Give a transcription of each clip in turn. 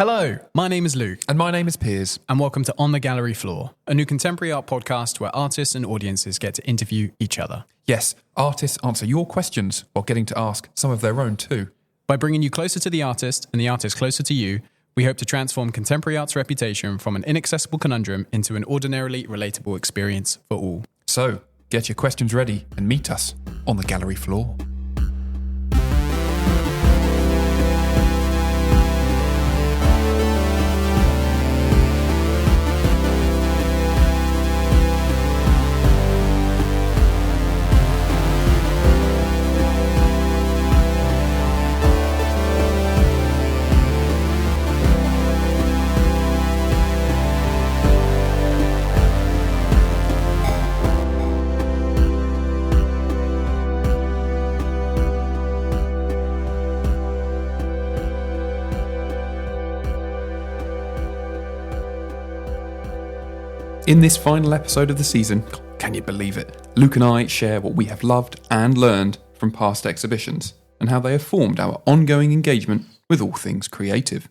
Hello, my name is Luke. And my name is Piers. And welcome to On the Gallery Floor, a new contemporary art podcast where artists and audiences get to interview each other. Yes, artists answer your questions while getting to ask some of their own too. By bringing you closer to the artist and the artist closer to you, we hope to transform contemporary art's reputation from an inaccessible conundrum into an ordinarily relatable experience for all. So, get your questions ready and meet us on the gallery floor. In this final episode of the season, can you believe it? Luke and I share what we have loved and learned from past exhibitions and how they have formed our ongoing engagement with all things creative.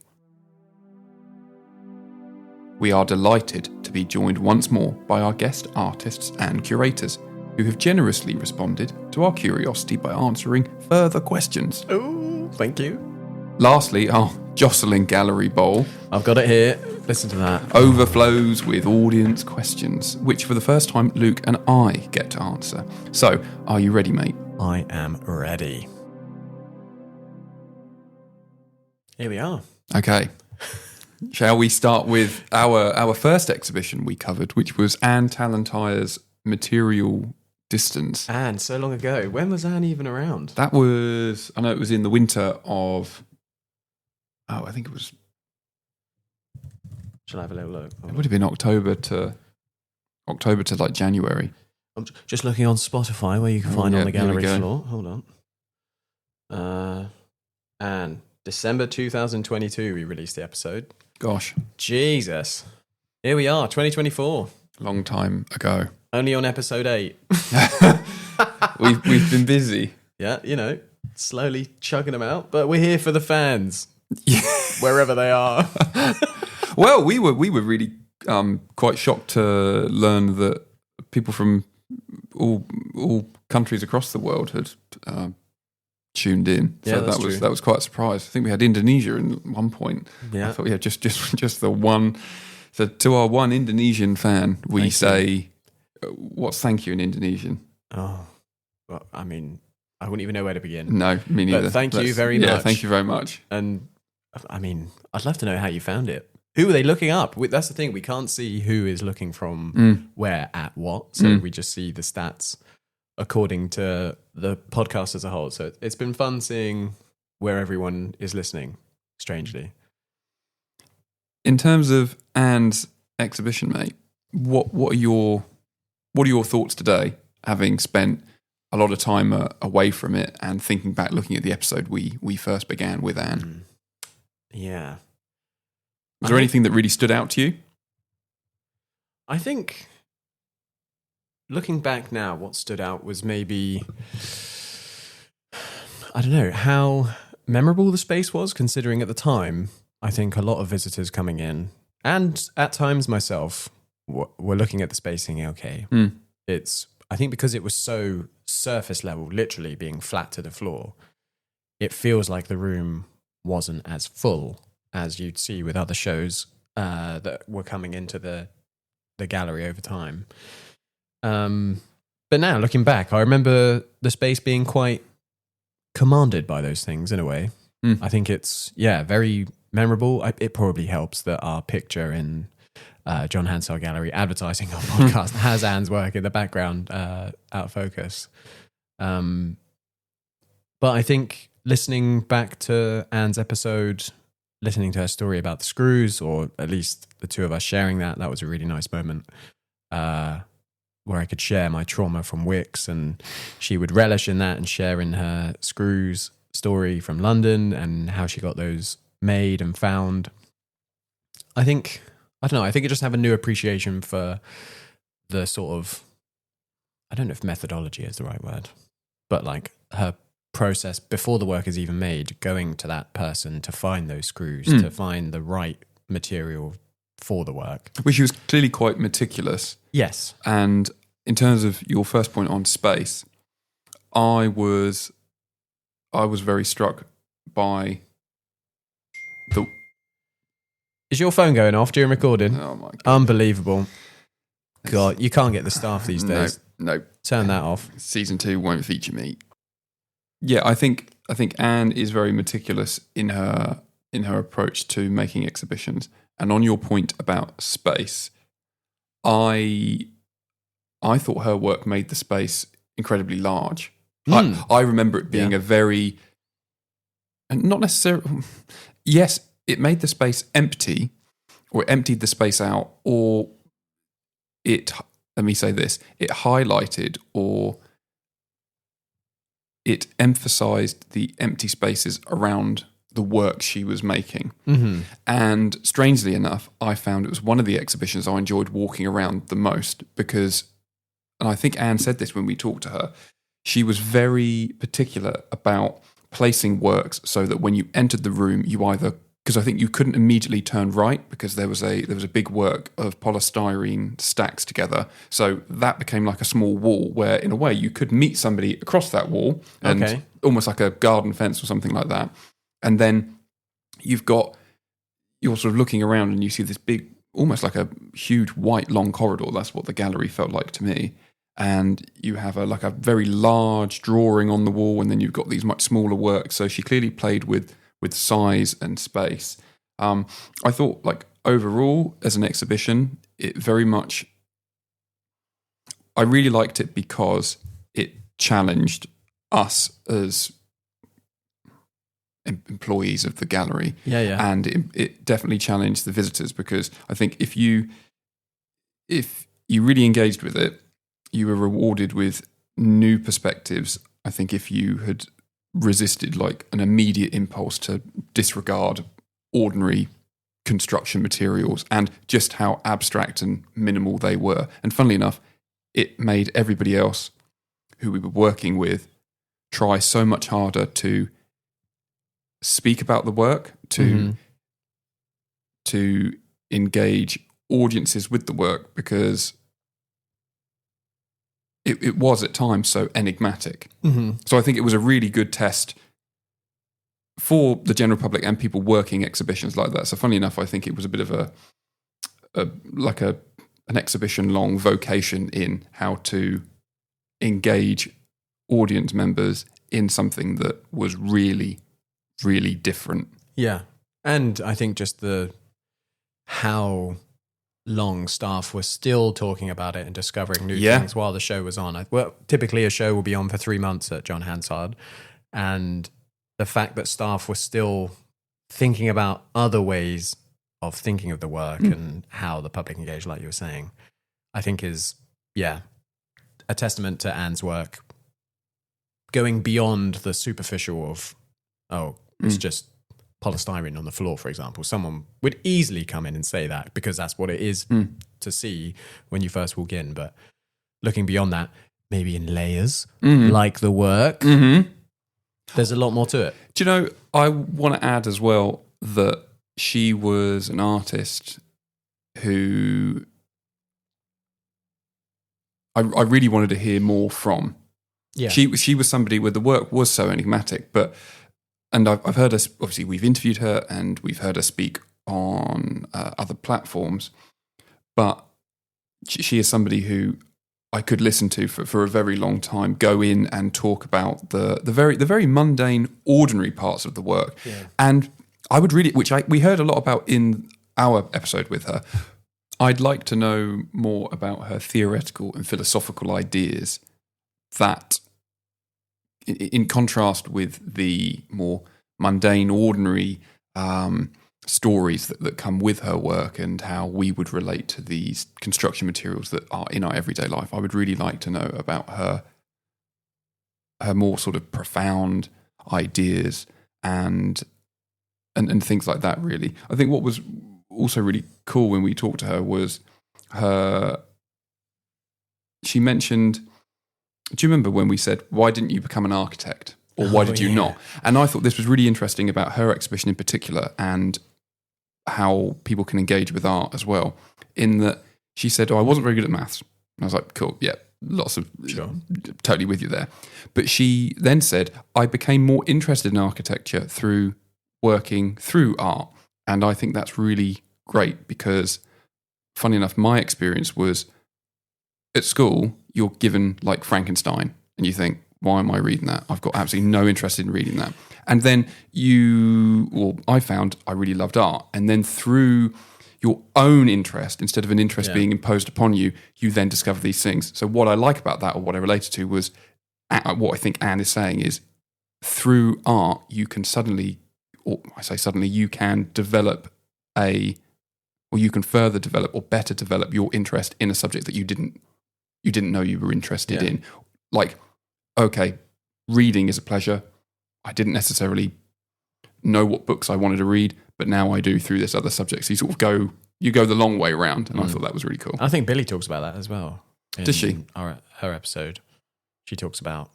We are delighted to be joined once more by our guest artists and curators who have generously responded to our curiosity by answering further questions. Oh, thank you. Lastly, our jostling gallery bowl I've got it here. Listen to that. overflows with audience questions, which for the first time Luke and I get to answer. So, are you ready, mate? I am ready. Here we are. Okay. Shall we start with our first exhibition we covered, which was Anne Talentire's Material Distance. Anne, so long ago. When was Anne even around? That was, I know it was in the winter of, I think it was, Shall I have a little look? it would have been October to like January. I'm just looking on Spotify where you can find yeah, On the here we Gallery go. Floor. Hold on. And December 2022 we released the episode. Gosh, Jesus. Here we are, 2024. long time ago. Only on episode 8. We've been busy. Yeah, you know, slowly chugging them out. But we're here for the fans, Yeah. wherever they are. Well, we were really quite shocked to learn that people from all countries across the world had tuned in. Yeah, So that's that true. was quite a surprise. I think we had Indonesia at one point. Yeah. I thought, yeah, just the one. So to our one Indonesian fan, we Thank say, "What's thank you in Indonesian?" Oh, well, I mean, I wouldn't even know where to begin. No, me neither. But thank you very Yeah, much. thank you very much. And I mean, I'd love to know how you found it. Who are they looking up? That's the thing. We can't see who is looking from where at what. So we just see the stats according to the podcast as a whole. So it's been fun seeing where everyone is listening, strangely. In terms of Anne's exhibition, mate, what are your thoughts today, having spent a lot of time away from it and thinking back, looking at the episode we first began with Anne? Yeah. Was there anything that really stood out to you? I think looking back now, what stood out was maybe, I don't know, how memorable the space was, considering at the time, I think a lot of visitors coming in, and at times myself, were looking at the space thinking, okay, it's, I think because it was so surface level, literally being flat to the floor, it feels like the room wasn't as full as you'd see with other shows that were coming into the gallery over time. But now, looking back, I remember the space being quite commanded by those things in a way. I think it's, very memorable. It probably helps that our picture in John Hansel Gallery advertising our podcast has Anne's work in the background out of focus. But I think listening back to Anne's episode, listening to her story about the screws, or at least the two of us sharing that was a really nice moment where I could share my trauma from Wix, and she would relish in that and share in her screws story from London and how she got those made and found. I think I think I just have a new appreciation for the sort of, I don't know if methodology is the right word, but like her process before the work is even made, going to that person to find those screws, to find the right material for the work. Which she was clearly quite meticulous. Yes. And in terms of your first point on space, I was very struck by the... Is your phone going off during recording? Oh my God. Unbelievable. God, you can't get the staff these days. No. Turn that off. Season 2 won't feature me. Yeah, I think Anne is very meticulous in her approach to making exhibitions. And on your point about space, I thought her work made the space incredibly large. I remember it being a very, and not necessarily, yes, it made the space empty, or it emptied the space out, or it, let me say this, it highlighted or it emphasized the empty spaces around the work she was making. Mm-hmm. And strangely enough, I found it was one of the exhibitions I enjoyed walking around the most because, and I think Anne said this when we talked to her, she was very particular about placing works so that when you entered the room, you either, because I think you couldn't immediately turn right because there was a big work of polystyrene stacks together. So that became like a small wall where in a way you could meet somebody across that wall and almost like a garden fence or something like that. And then you're sort of looking around and you see this big, almost like a huge white long corridor. That's what the gallery felt like to me. And you have a very large drawing on the wall, and then you've got these much smaller works. So she clearly played with size and space. I thought, like, overall, as an exhibition, it very much... I really liked it because it challenged us as employees of the gallery. Yeah. And it definitely challenged the visitors because I think if you really engaged with it, you were rewarded with new perspectives. I think if you had resisted like an immediate impulse to disregard ordinary construction materials and just how abstract and minimal they were. And funnily enough, it made everybody else who we were working with try so much harder to speak about the work, to engage audiences with the work, because it was at times so enigmatic. Mm-hmm. So I think it was a really good test for the general public and people working exhibitions like that. So funnily enough, I think it was a bit of an exhibition-long vocation in how to engage audience members in something that was really, really different. Yeah. And I think just how long staff were still talking about it and discovering new things while the show was on. Well, typically a show will be on for 3 months at John Hansard, and the fact that staff were still thinking about other ways of thinking of the work and how the public engaged, like you were saying, I think is, a testament to Anne's work going beyond the superficial of, it's just polystyrene on the floor, for example. Someone would easily come in and say that because that's what it is to see when you first walk in. But looking beyond that, maybe in layers, like the work, there's a lot more to it. Do you know, I want to add as well that she was an artist who I really wanted to hear more from. Yeah. She was somebody where the work was so enigmatic, and I've heard her, obviously we've interviewed her and we've heard her speak on other platforms, but she is somebody who I could listen to for a very long time, go in and talk about the very mundane, ordinary parts of the work. Yeah. And I would really, we heard a lot about in our episode with her. I'd like to know more about her theoretical and philosophical ideas that, in contrast with the more mundane, ordinary stories that come with her work and how we would relate to these construction materials that are in our everyday life. I would really like to know about her more sort of profound ideas and things like that, really. I think what was also really cool when we talked to her was she mentioned, do you remember when we said, why didn't you become an architect? or why did you not? And I thought this was really interesting about her exhibition in particular and how people can engage with art as well, in that she said, I wasn't very good at maths. And I was like, cool, yeah, totally with you there. But she then said, I became more interested in architecture through working through art. And I think that's really great because, funny enough, my experience was at school, you're given like Frankenstein and you think, why am I reading that? I've got absolutely no interest in reading that. And then I found I really loved art. And then through your own interest, instead of an interest being imposed upon you, you then discover these things. So what I like about that, or what I related to, was what I think Anne is saying is, through art, you can suddenly, or I say suddenly, you can develop or you can further develop or better develop your interest in a subject that you didn't know you were interested in. Like, okay, reading is a pleasure. I didn't necessarily know what books I wanted to read, but now I do through this other subject. So you go the long way around, and I thought that was really cool. I think Billy talks about that as well. Does she? Her episode, she talks about,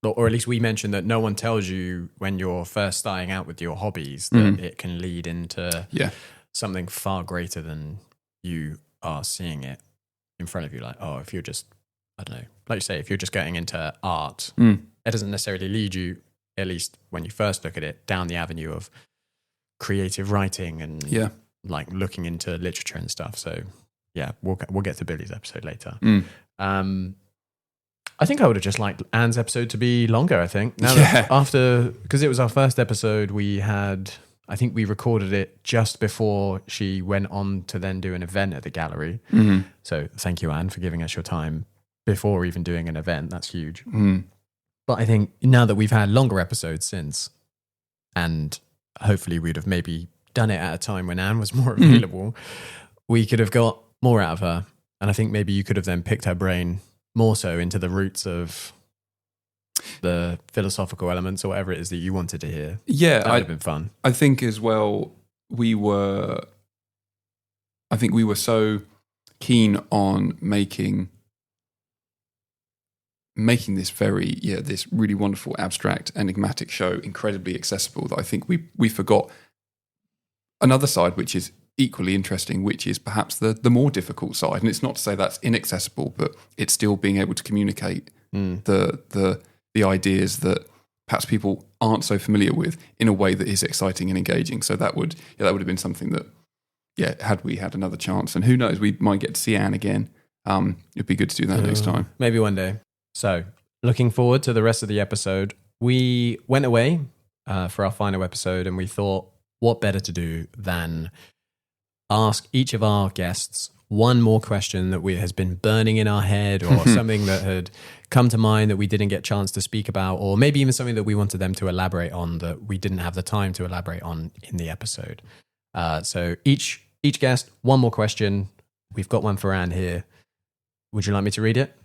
or at least we mentioned that no one tells you when you're first starting out with your hobbies that it can lead into something far greater than you are seeing it in front of you. Like, oh, if you're just, I don't know, like you say, if you're just getting into art, it doesn't necessarily lead you, at least when you first look at it, down the avenue of creative writing and like looking into literature and stuff. So yeah, we'll get to Billy's episode later. I think I would have just liked Anne's episode to be longer. I think because it was our first episode, I think we recorded it just before she went on to then do an event at the gallery. So thank you, Anne, for giving us your time before even doing an event. That's huge. But I think now that we've had longer episodes since, and hopefully we'd have maybe done it at a time when Anne was more available, we could have got more out of her. And I think maybe you could have then picked her brain more so into the roots of the philosophical elements or whatever it is that you wanted to hear. Yeah. That would have been fun. I think as well, we were so keen on making this this really wonderful, abstract, enigmatic show incredibly accessible that I think we forgot another side, which is equally interesting, which is perhaps the more difficult side. And it's not to say that's inaccessible, but it's still being able to communicate the ideas that perhaps people aren't so familiar with in a way that is exciting and engaging. So that would have been something that, had we had another chance, and who knows, we might get to see Anne again. It'd be good to do that next time. Maybe one day. So looking forward to the rest of the episode. We went away for our final episode, and we thought, what better to do than ask each of our guests one more question that has been burning in our head, or something that had come to mind that we didn't get a chance to speak about, or maybe even something that we wanted them to elaborate on that we didn't have the time to elaborate on in the episode. So each guest, one more question. We've got one for Anne here. Would you like me to read it?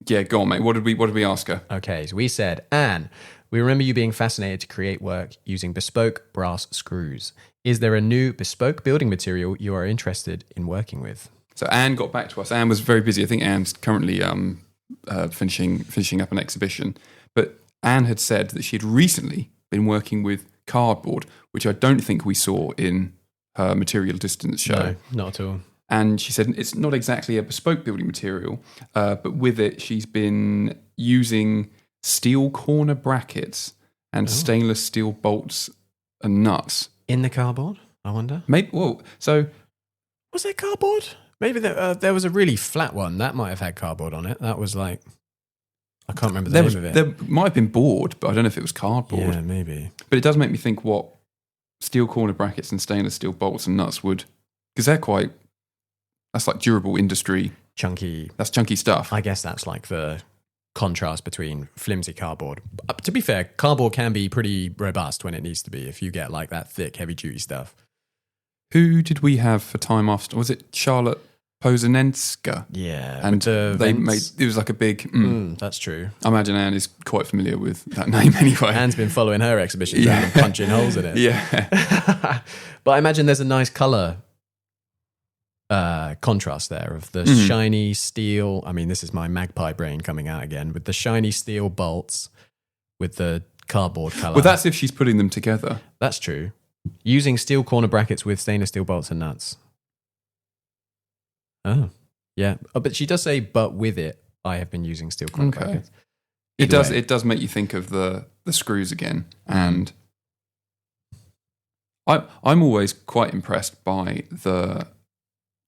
Yeah, go on, mate. What did we ask her? Okay, so we said, Anne, we remember you being fascinated to create work using bespoke brass screws. Is there a new bespoke building material you are interested in working with? So Anne got back to us. Anne was very busy. I think Anne's currently finishing up an exhibition. But Anne had said that she had recently been working with cardboard, which I don't think we saw in her material distance show. No, not at all. And she said it's not exactly a bespoke building material, but with it, she's been using steel corner brackets and stainless steel bolts and nuts. In the cardboard, I wonder? Maybe. Whoa. So, was there cardboard? Maybe there was a really flat one. That might have had cardboard on it. That was like, I can't remember the name of it. There might have been board, but I don't know if it was cardboard. Yeah, maybe. But it does make me think what steel corner brackets and stainless steel bolts and nuts would, because that's like durable industry. Chunky. That's chunky stuff. I guess that's like the contrast between flimsy cardboard. To be fair, cardboard can be pretty robust when it needs to be, if you get like that thick, heavy duty stuff. Who did we have for time after? Was it Charlotte Pozanenska? Yeah. And they made, it was like a big... that's true. I imagine Anne is quite familiar with that name anyway. Anne's been following her exhibitions and punching holes in it. Yeah. But I imagine there's a nice colour contrast there of the shiny steel. I mean, this is my magpie brain coming out again, with the shiny steel bolts, with the cardboard colour. Well, that's if she's putting them together. That's true. Using steel corner brackets with stainless steel bolts and nuts. Oh, yeah. Oh, but she does say, but with it, I have been using steel corner brackets. It does make you think of the screws again. And I'm always quite impressed by the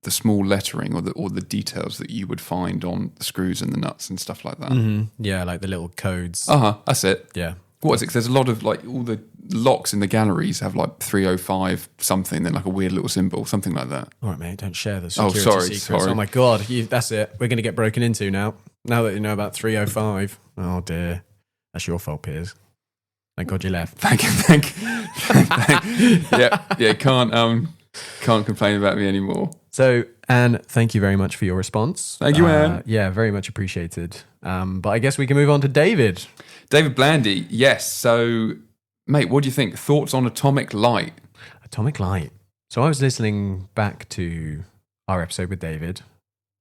small lettering or the details that you would find on the screws and the nuts and stuff like that. Mm-hmm. Yeah, like the little codes. That's it. Yeah. What is it? 'Cause there's a lot of like all the locks in the galleries have like 305 something, then like a weird little symbol, something like that. All right, mate, don't share the security secrets. Oh my God, that's it. We're going to get broken into now. Now that you know about 305. Oh dear. That's your fault, Piers. Thank God you left. Thank you. Yeah, can't complain about me anymore. So, Anne, thank you very much for your response. Thank you, Anne. Yeah, very much appreciated. But I guess we can move on to David. David Blandy, yes. So, mate, what do you think? Thoughts on Atomic Light? Atomic Light. So I was listening back to our episode with David.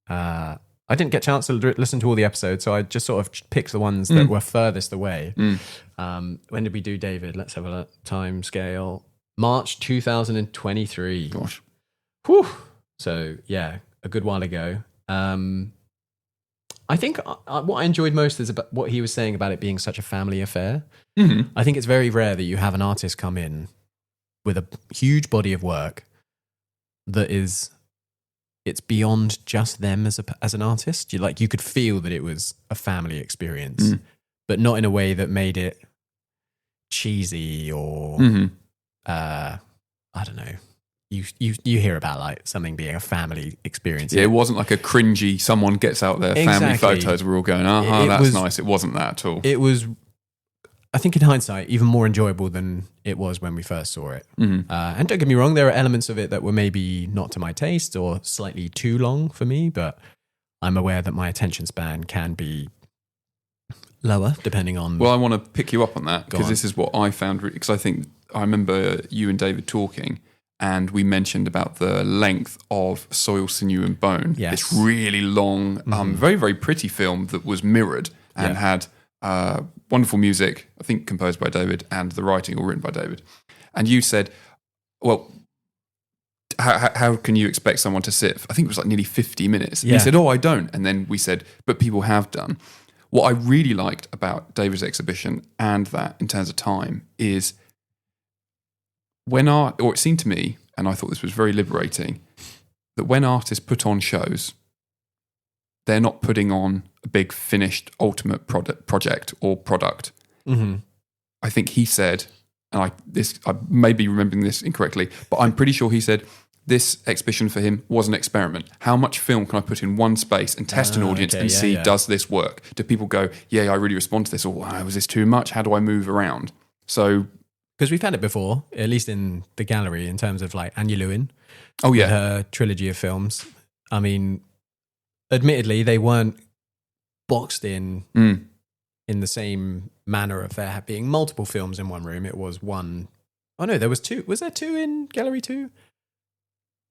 I didn't get a chance to listen to all the episodes, so I just sort of picked the ones that were furthest away. When did we do David? Let's have a time scale. March 2023. Gosh. Whew. So, yeah, a good while ago. I think what I enjoyed most is about what he was saying about it being such a family affair. Mm-hmm. I think it's very rare that you have an artist come in with a huge body of work that it's beyond just them as an artist. You could feel that it was a family experience, but not in a way that made it cheesy or I don't know. You hear about like something being a family experience. Yeah, it wasn't like a cringy, someone gets out their family photos, we're all going, that's nice. It wasn't that at all. It was, I think in hindsight, even more enjoyable than it was when we first saw it. And don't get me wrong, there are elements of it that were maybe not to my taste or slightly too long for me, but I'm aware that my attention span can be lower depending on... Well, I want to pick you up on that because this is what I found, because I remember you and David talking, and we mentioned about the length of Soil, Sinew and Bone. Yes. This really long, very, very pretty film that was mirrored and had wonderful music, I think composed by David, and the writing all written by David. And you said, well, how can you expect someone to sit? I think it was like nearly 50 minutes. Yeah. He said, I don't. And then we said, but people have done. What I really liked about David's exhibition and that in terms of time is it seemed to me, and I thought this was very liberating, that when artists put on shows, they're not putting on a big finished ultimate project or product. Mm-hmm. I think he said, and I may be remembering this incorrectly, but I'm pretty sure he said this exhibition for him was an experiment. How much film can I put in one space and test an audience and see, does this work? Do people go, I really respond to this, or was this too much? How do I move around? So... Because we've had it before, at least in the gallery, in terms of like Anya Lewin. Oh, yeah. Her trilogy of films. I mean, admittedly, they weren't boxed in the same manner of there being multiple films in one room. It was one. Oh, no, there was two. Was there two in Gallery 2?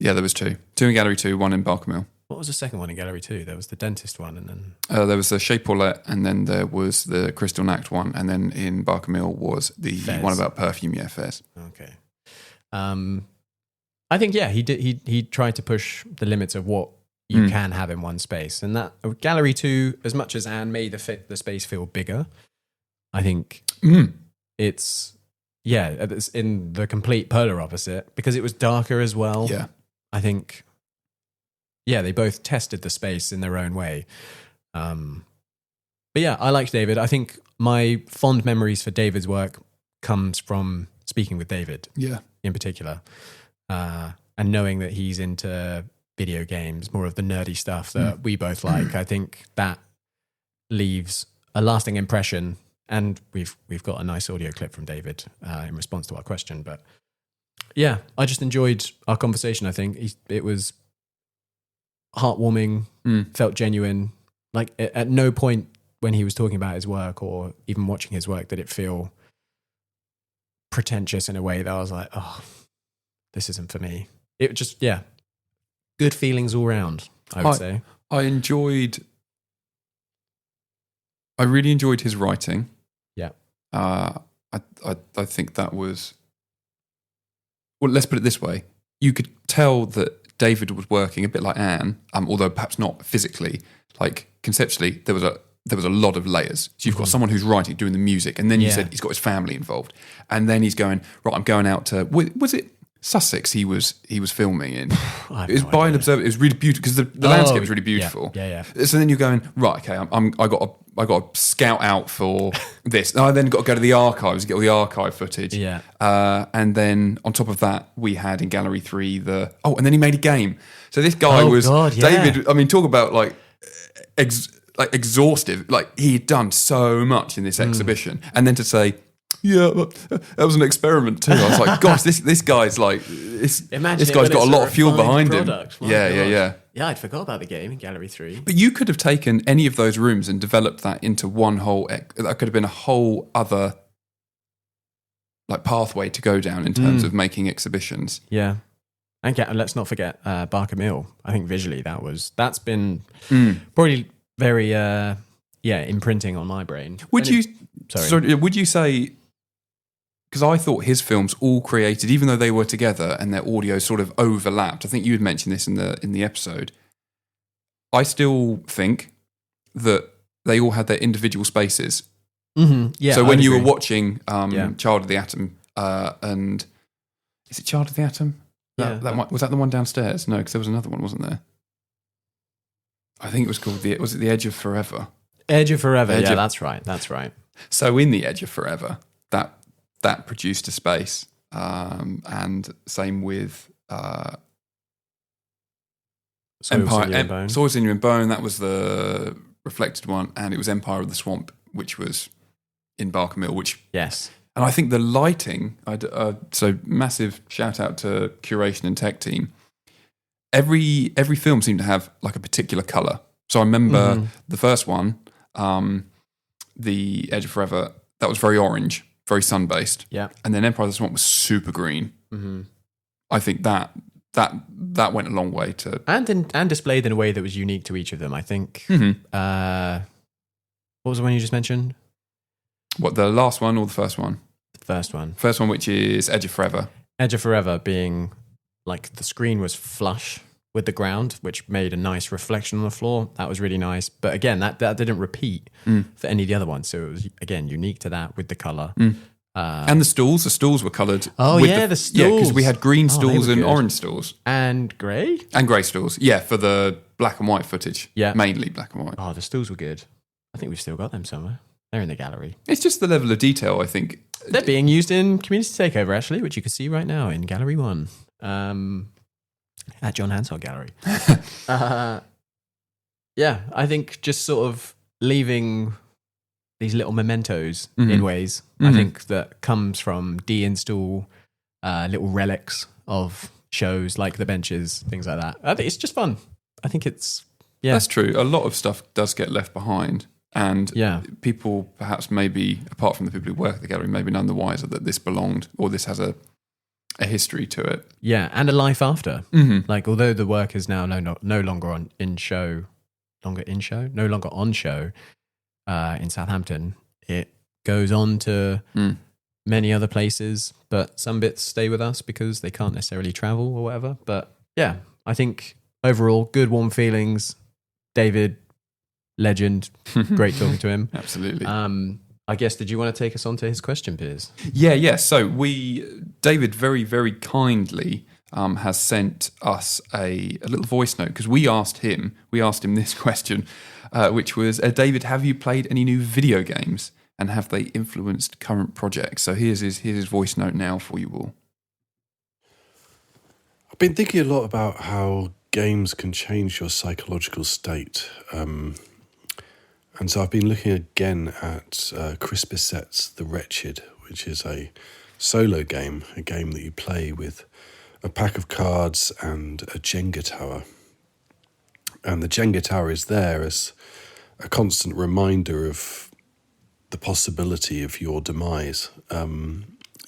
Yeah, there was two. Two in Gallery 2, one in Barker Mill. What was the second one in Gallery 2? There was the dentist one, and then... there was the Chez Paulette, and then there was the Crystal Nact one, and then in Barker Mill was the one about perfume, Fez. Okay. I think, he did. He tried to push the limits of what you can have in one space. And that Gallery 2, as much as Anne made the space feel bigger, I think it's in the complete polar opposite, because it was darker as well. Yeah. I think... Yeah, they both tested the space in their own way. But yeah, I liked David. I think my fond memories for David's work comes from speaking with David in particular. And knowing that he's into video games, more of the nerdy stuff that we both like. I think that leaves a lasting impression. And we've got a nice audio clip from David in response to our question. But yeah, I just enjoyed our conversation. I think it was... heartwarming, felt genuine. Like at no point when he was talking about his work or even watching his work did it feel pretentious in a way that I was like, oh, this isn't for me. It just, good feelings all round, I would say. I really enjoyed his writing. Yeah. I think that was. Well, let's put it this way: you could tell that David was working a bit like Anne, although perhaps not physically. Like conceptually, there was a lot of layers. So you've got someone who's writing, doing the music, and then you said he's got his family involved, and then he's going right. I'm going out to was it Sussex? He was filming in. It was by an observer. It was really beautiful because the landscape was really beautiful. Yeah. So then you're going right. Okay, I got to scout out for this. I then got to go to the archives, get all the archive footage. Yeah. And then on top of that, we had in Gallery 3 and then he made a game. So this guy David. I mean, talk about like exhaustive. Like he'd done so much in this exhibition, and then to say, yeah, that was an experiment too. I was like, gosh, this guy's like, this guy's got a lot of fuel behind him. Yeah. Yeah, I'd forgot about the game in Gallery 3. But you could have taken any of those rooms and developed that into one whole. That could have been a whole other like pathway to go down in terms of making exhibitions. Yeah, and let's not forget Barker Mill. I think visually that's been probably very imprinting on my brain. Would you say? Because I thought his films all created, even though they were together and their audio sort of overlapped. I think you had mentioned this in the episode. I still think that they all had their individual spaces. Mm-hmm. Yeah. So when you were watching Child of the Atom, and is it Child of the Atom? Was that the one downstairs? No, because there was another one, wasn't there? I think it was called was it The Edge of Forever? Edge of Forever. That's right. That's right. So in The Edge of Forever, that produced a space, and same with Empire. Swords in Your Bone. That was the reflected one, and it was Empire of the Swamp, which was in Barker Mill. Yes, and I think the lighting. So massive shout out to curation and tech team. Every film seemed to have like a particular color. So I remember the first one, The Edge of Forever. That was very orange. Very sun-based, and then Empire of the Swamp was super green. Mm-hmm. I think that went a long way to and displayed in a way that was unique to each of them. I think. What was the one you just mentioned? What, the last one or the first one? The first one. First one, which is Edge of Forever. Edge of Forever being like the screen was flush with the ground, which made a nice reflection on the floor. That was really nice. But again, that didn't repeat for any of the other ones. So it was, again, unique to that with the colour. And the stools. The stools were coloured. Oh, the stools. Yeah, because we had green stools and orange stools. And grey? And grey stools, yeah, for the black and white footage. Yeah. Mainly black and white. Oh, the stools were good. I think we've still got them somewhere. They're in the gallery. It's just the level of detail, I think. They're being used in Community Takeover, actually, which you can see right now in Gallery 1. At John Hansard Gallery. I think just sort of leaving these little mementos in ways, I think that comes from de-install little relics of shows like the benches, things like that. I think it's just fun. I think it's, That's true. A lot of stuff does get left behind. And people perhaps maybe, apart from the people who work at the gallery, maybe none the wiser that this belonged or this has a history to it. Yeah, and a life after. Mm-hmm. Like, although the work is now no longer on show in Southampton, it goes on to many other places, but some bits stay with us because they can't necessarily travel or whatever. But yeah, I think overall, good warm feelings. David, legend, great talking to him. Absolutely. I guess, did you want to take us on to his question, Piers? Yeah. So David very, very kindly has sent us a little voice note because we asked him this question, which was, David, have you played any new video games and have they influenced current projects? So here's his voice note now for you all. I've been thinking a lot about how games can change your psychological state. And so I've been looking again at Chris Bissett's The Wretched, which is a solo game, a game that you play with a pack of cards and a Jenga tower. And the Jenga tower is there as a constant reminder of the possibility of your demise.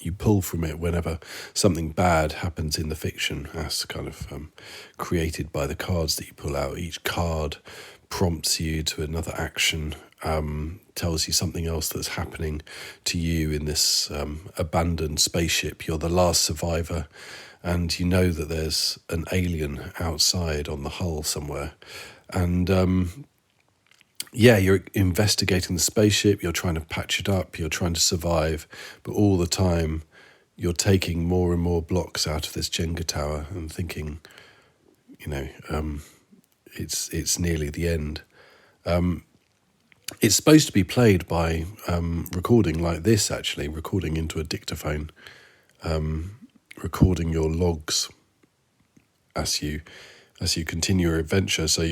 You pull from it whenever something bad happens in the fiction, as kind of created by the cards that you pull out. Each card prompts you to another action tells you something else that's happening to you in this abandoned spaceship. You're the last survivor, and you know that there's an alien outside on the hull somewhere. And you're investigating the spaceship, you're trying to patch it up, you're trying to survive, but all the time you're taking more and more blocks out of this Jenga tower and thinking, it's nearly the end. It's supposed to be played by recording like this, actually, recording into a dictaphone, recording your logs as you continue your adventure. So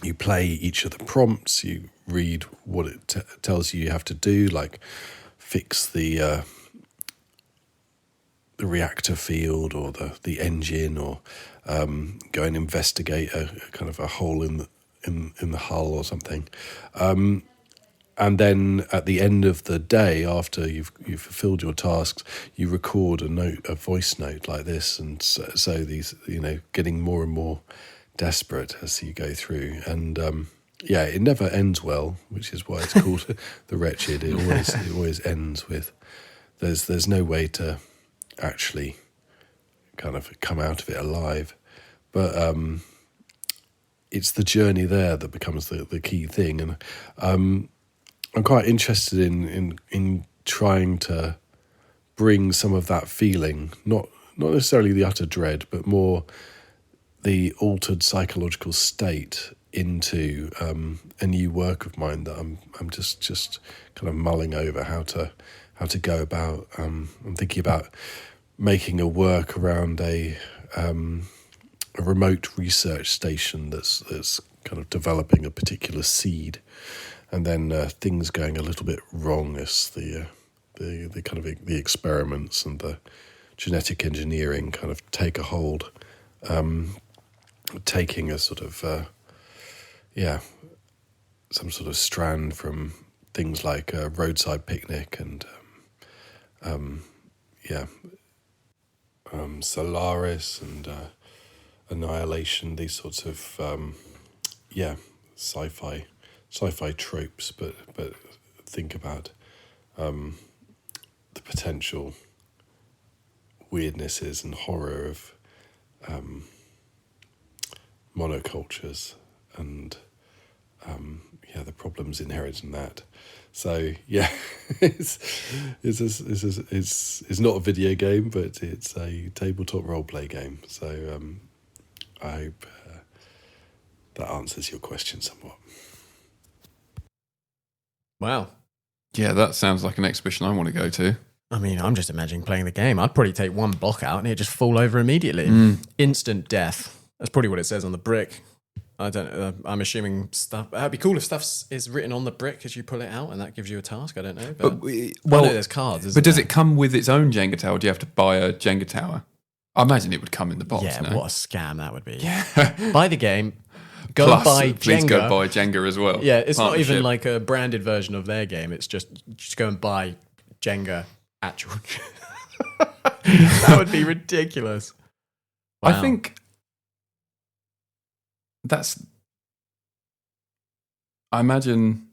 you play each of the prompts, you read what it tells you have to do, like fix the reactor field or the engine, or go and investigate a kind of a hole in the hull or something. And then at the end of the day, after you've fulfilled your tasks, you record a voice note like this, and so these, getting more and more desperate as you go through. And it never ends well, which is why it's called The Wretched. It always ends with there's no way to actually kind of come out of it alive, but it's the journey there that becomes the key thing. And I'm quite interested in trying to bring some of that feeling, not necessarily the utter dread, but more the altered psychological state into a new work of mine that I'm just kind of mulling over how to go about. I'm thinking about making a work around a remote research station that's kind of developing a particular seed, and then things going a little bit wrong as the kind of the experiments and the genetic engineering kind of take a hold, taking a sort of some sort of strand from things like Roadside Picnic and Solaris and Annihilation, these sorts of sci-fi tropes, but think about the potential weirdnesses and horror of monocultures and the problems inherent in that. So it's not a video game, but it's a tabletop role play game. So I hope that answers your question somewhat. Wow. Yeah, that sounds like an exhibition I want to go to. I mean, I'm just imagining playing the game. I'd probably take one block out and it'd just fall over immediately. Instant death. That's probably what it says on the brick. I don't know. I'm assuming stuff. It'd be cool if stuff is written on the brick as you pull it out, and that gives you a task. I don't know. But I know there's cards. But does it come with its own Jenga tower? Do you have to buy a Jenga tower? I imagine it would come in the box. Yeah, no? What a scam that would be. Yeah. Buy the game. Go Plus, buy Jenga. Please go buy Jenga as well. Yeah, it's not even like a branded version of their game. It's just go and buy Jenga actual. That would be ridiculous. Wow. I think I imagine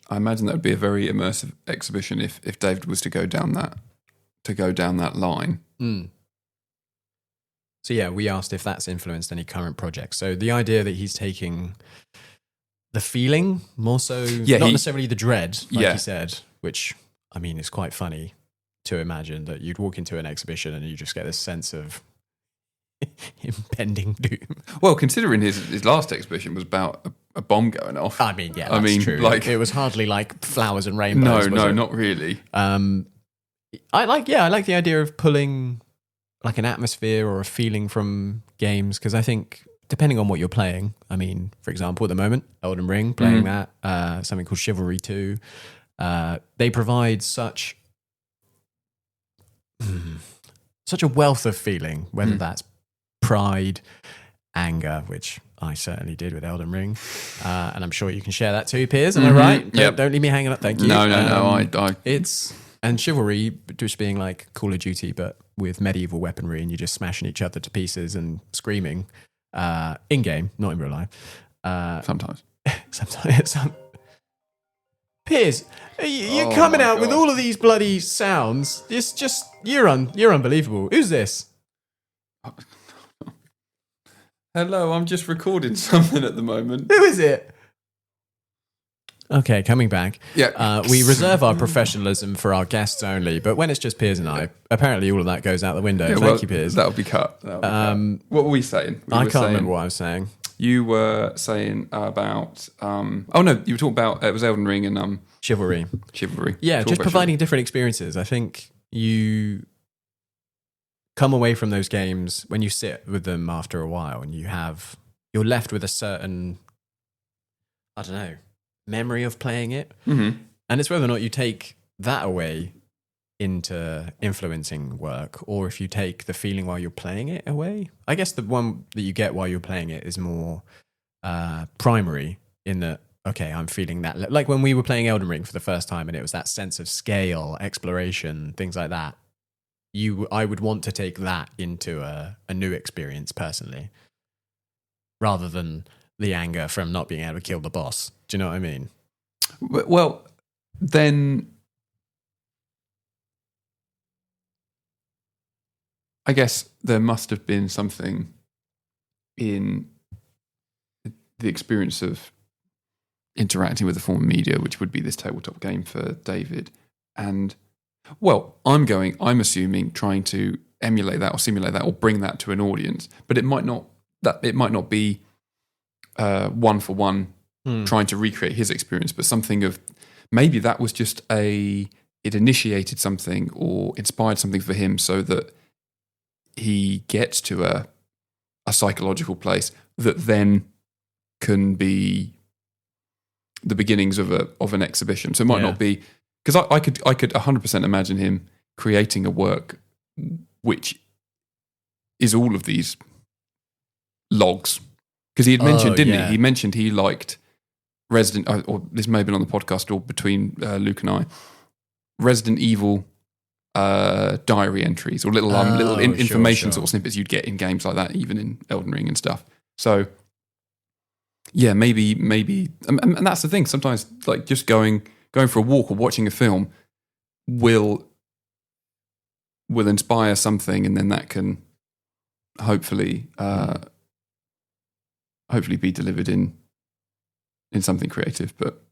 that would be a very immersive exhibition if David was to go down that line. Mm. So yeah, we asked if that's influenced any current projects. So the idea that he's taking the feeling more so, not necessarily the dread, like he said, which I mean is quite funny to imagine that you'd walk into an exhibition and you just get this sense of impending doom. Well, considering his last exhibition was about a bomb going off. I mean, yeah, that's true. Like, it was hardly like flowers and rainbows. No, not really. I like the idea of pulling like an atmosphere or a feeling from games, because I think depending on what you're playing, I mean, for example, at the moment, Elden Ring, playing that, something called Chivalry 2, they provide such a wealth of feeling, whether that's pride, anger, which I certainly did with Elden Ring, and I'm sure you can share that too, Piers. Am I right? Don't leave me hanging up. Thank you. No. And Chivalry just being like Call of Duty, but with medieval weaponry, and you're just smashing each other to pieces and screaming in game, not in real life. Sometimes. Piers, you're coming out with all of these bloody sounds. It's just you're unbelievable. Who's this? Hello, I'm just recording something at the moment. Who is it? Okay, coming back. Yeah. We reserve our professionalism for our guests only, but when it's just Piers and I, apparently all of that goes out the window. Yeah, Thank you, Piers. That'll be cut. What were we saying? I can't remember what I was saying. You were saying about... you were talking about... it was Elden Ring and... Chivalry. Yeah, Talk just about providing different experiences. I think you come away from those games when you sit with them after a while and you're left with a certain, I don't know, memory of playing it. Mm-hmm. And it's whether or not you take that away into influencing work or if you take the feeling while you're playing it away. I guess the one that you get while you're playing it is more primary in that, okay, I'm feeling that. Like when we were playing Elden Ring for the first time and it was that sense of scale, exploration, things like that. I would want to take that into a new experience personally, rather than the anger from not being able to kill the boss. Do you know what I mean? Well, then I guess there must have been something in the experience of interacting with a form of media, which would be this tabletop game for David. And, well, I'm assuming trying to emulate that or simulate that or bring that to an audience, but it might not be one for one trying to recreate his experience, but something of maybe that was just it initiated something or inspired something for him so that he gets to a psychological place that then can be the beginnings of an exhibition. So it might not be, because I could 100% imagine him creating a work which is all of these logs. Because he had mentioned, didn't he? He mentioned he liked Resident, or this may have been on the podcast or between Luke and I, Resident Evil diary entries or little information sort of snippets you'd get in games like that, even in Elden Ring and stuff. So, yeah, maybe, and that's the thing. Sometimes, like just going for a walk or watching a film will inspire something, and then that can hopefully be delivered in something creative. But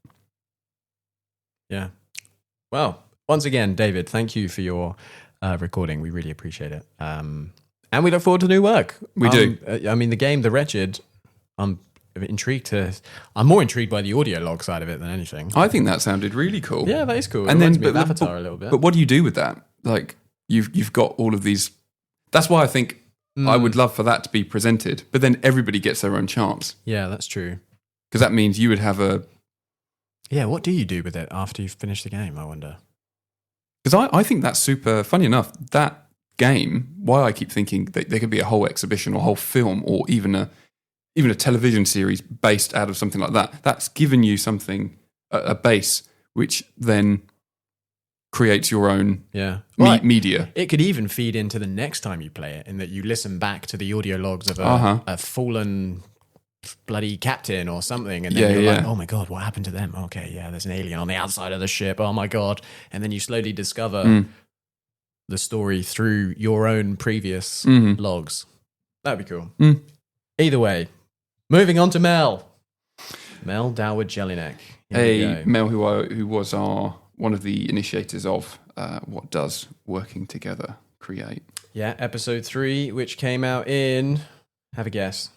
yeah, well, once again, David, thank you for your recording. We really appreciate it, and we look forward to new work. We do. I mean, the game, The Wretched. I'm more intrigued by the audio log side of it than anything. I think that sounded really cool. Yeah, that is cool. And then, me of Avatar a little bit. But what do you do with that? Like, you've got all of these. That's why I think I would love for that to be presented. But then everybody gets their own chance. Yeah, that's true. Because that means you would have a. Yeah, what do you do with it after you've finished the game? I wonder. Because I think that's super. Funny enough, that game. Why I keep thinking that there could be a whole exhibition or a whole film or even a television series based out of something like that. That's given you something, a base, which then creates your own media. It could even feed into the next time you play it, in that you listen back to the audio logs of a fallen bloody captain or something, and then you're like, oh my God, what happened to them? Okay, yeah, there's an alien on the outside of the ship. Oh my God. And then you slowly discover the story through your own previous logs. That'd be cool. Either way. Moving on to Mel Doward Jelinek. Mel who was one of the initiators of what does Working Together create. Yeah, episode 3, which came out in, have a guess.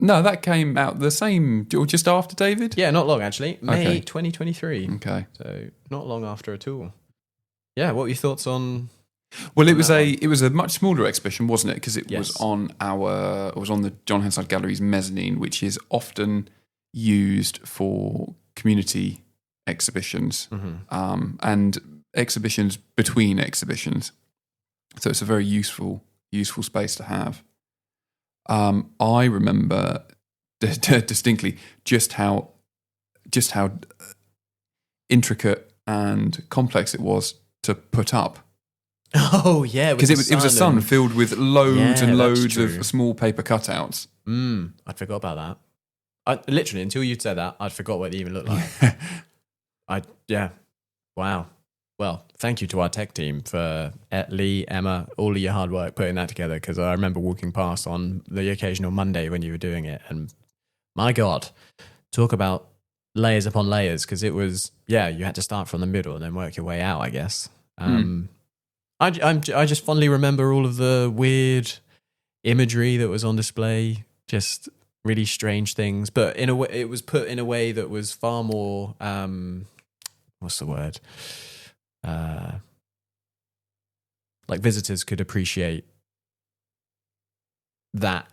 No, that came out the same, or just after David? Yeah, not long actually. May 2023. Okay. So not long after at all. Yeah, what were your thoughts on... Well, it was a much smaller exhibition, wasn't it? Because it was on the John Hansard Gallery's mezzanine, which is often used for community exhibitions and exhibitions between exhibitions. So it's a very useful space to have. I remember distinctly just how intricate and complex it was to put up. Oh yeah, because it was a sun filled with loads and loads of small paper cutouts. I forgot about that. literally, until you'd said that, I'd forgot what it even looked like. Wow. Well, thank you to our tech team for Lee, Emma, all of your hard work putting that together, because I remember walking past on the occasional Monday when you were doing it, and my God, talk about layers upon layers, because it was, you had to start from the middle and then work your way out, I guess. I just fondly remember all of the weird imagery that was on display, just really strange things, but in a way, it was put in a way that was far more, what's the word? Like visitors could appreciate that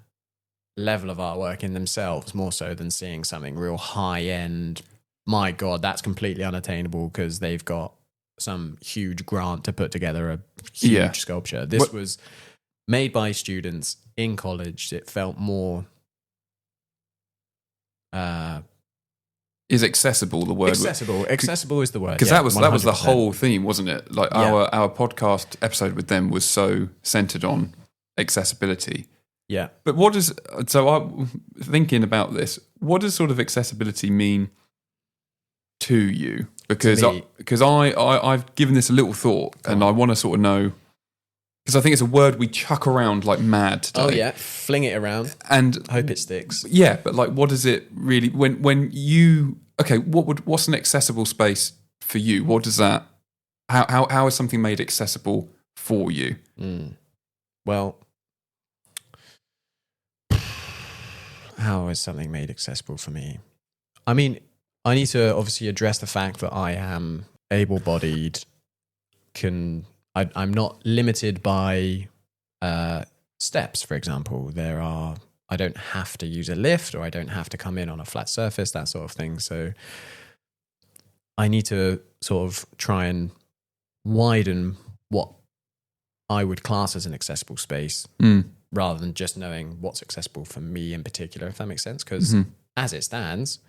level of artwork in themselves more so than seeing something real high end. My God, that's completely unattainable because they've got some huge grant to put together a huge sculpture. This was made by students in college. It felt more is accessible the word? Accessible is the word. Because that was the whole theme, wasn't it? Like our podcast episode with them was so centered on accessibility. Yeah. But I'm thinking about this, what does sort of accessibility mean to you? Because I've given this a little thought, and I want to sort of know, because I think it's a word we chuck around like mad today. Oh yeah, fling it around and hope it sticks. Yeah, but like, what does it really, when you, what's an accessible space for you? What does that, how is something made accessible for you? Well, how is something made accessible for me? I mean, I need to obviously address the fact that I am able-bodied. I'm not limited by steps, for example. I don't have to use a lift, or I don't have to come in on a flat surface, that sort of thing. So I need to sort of try and widen what I would class as an accessible space, rather than just knowing what's accessible for me in particular, if that makes sense. Because as it stands,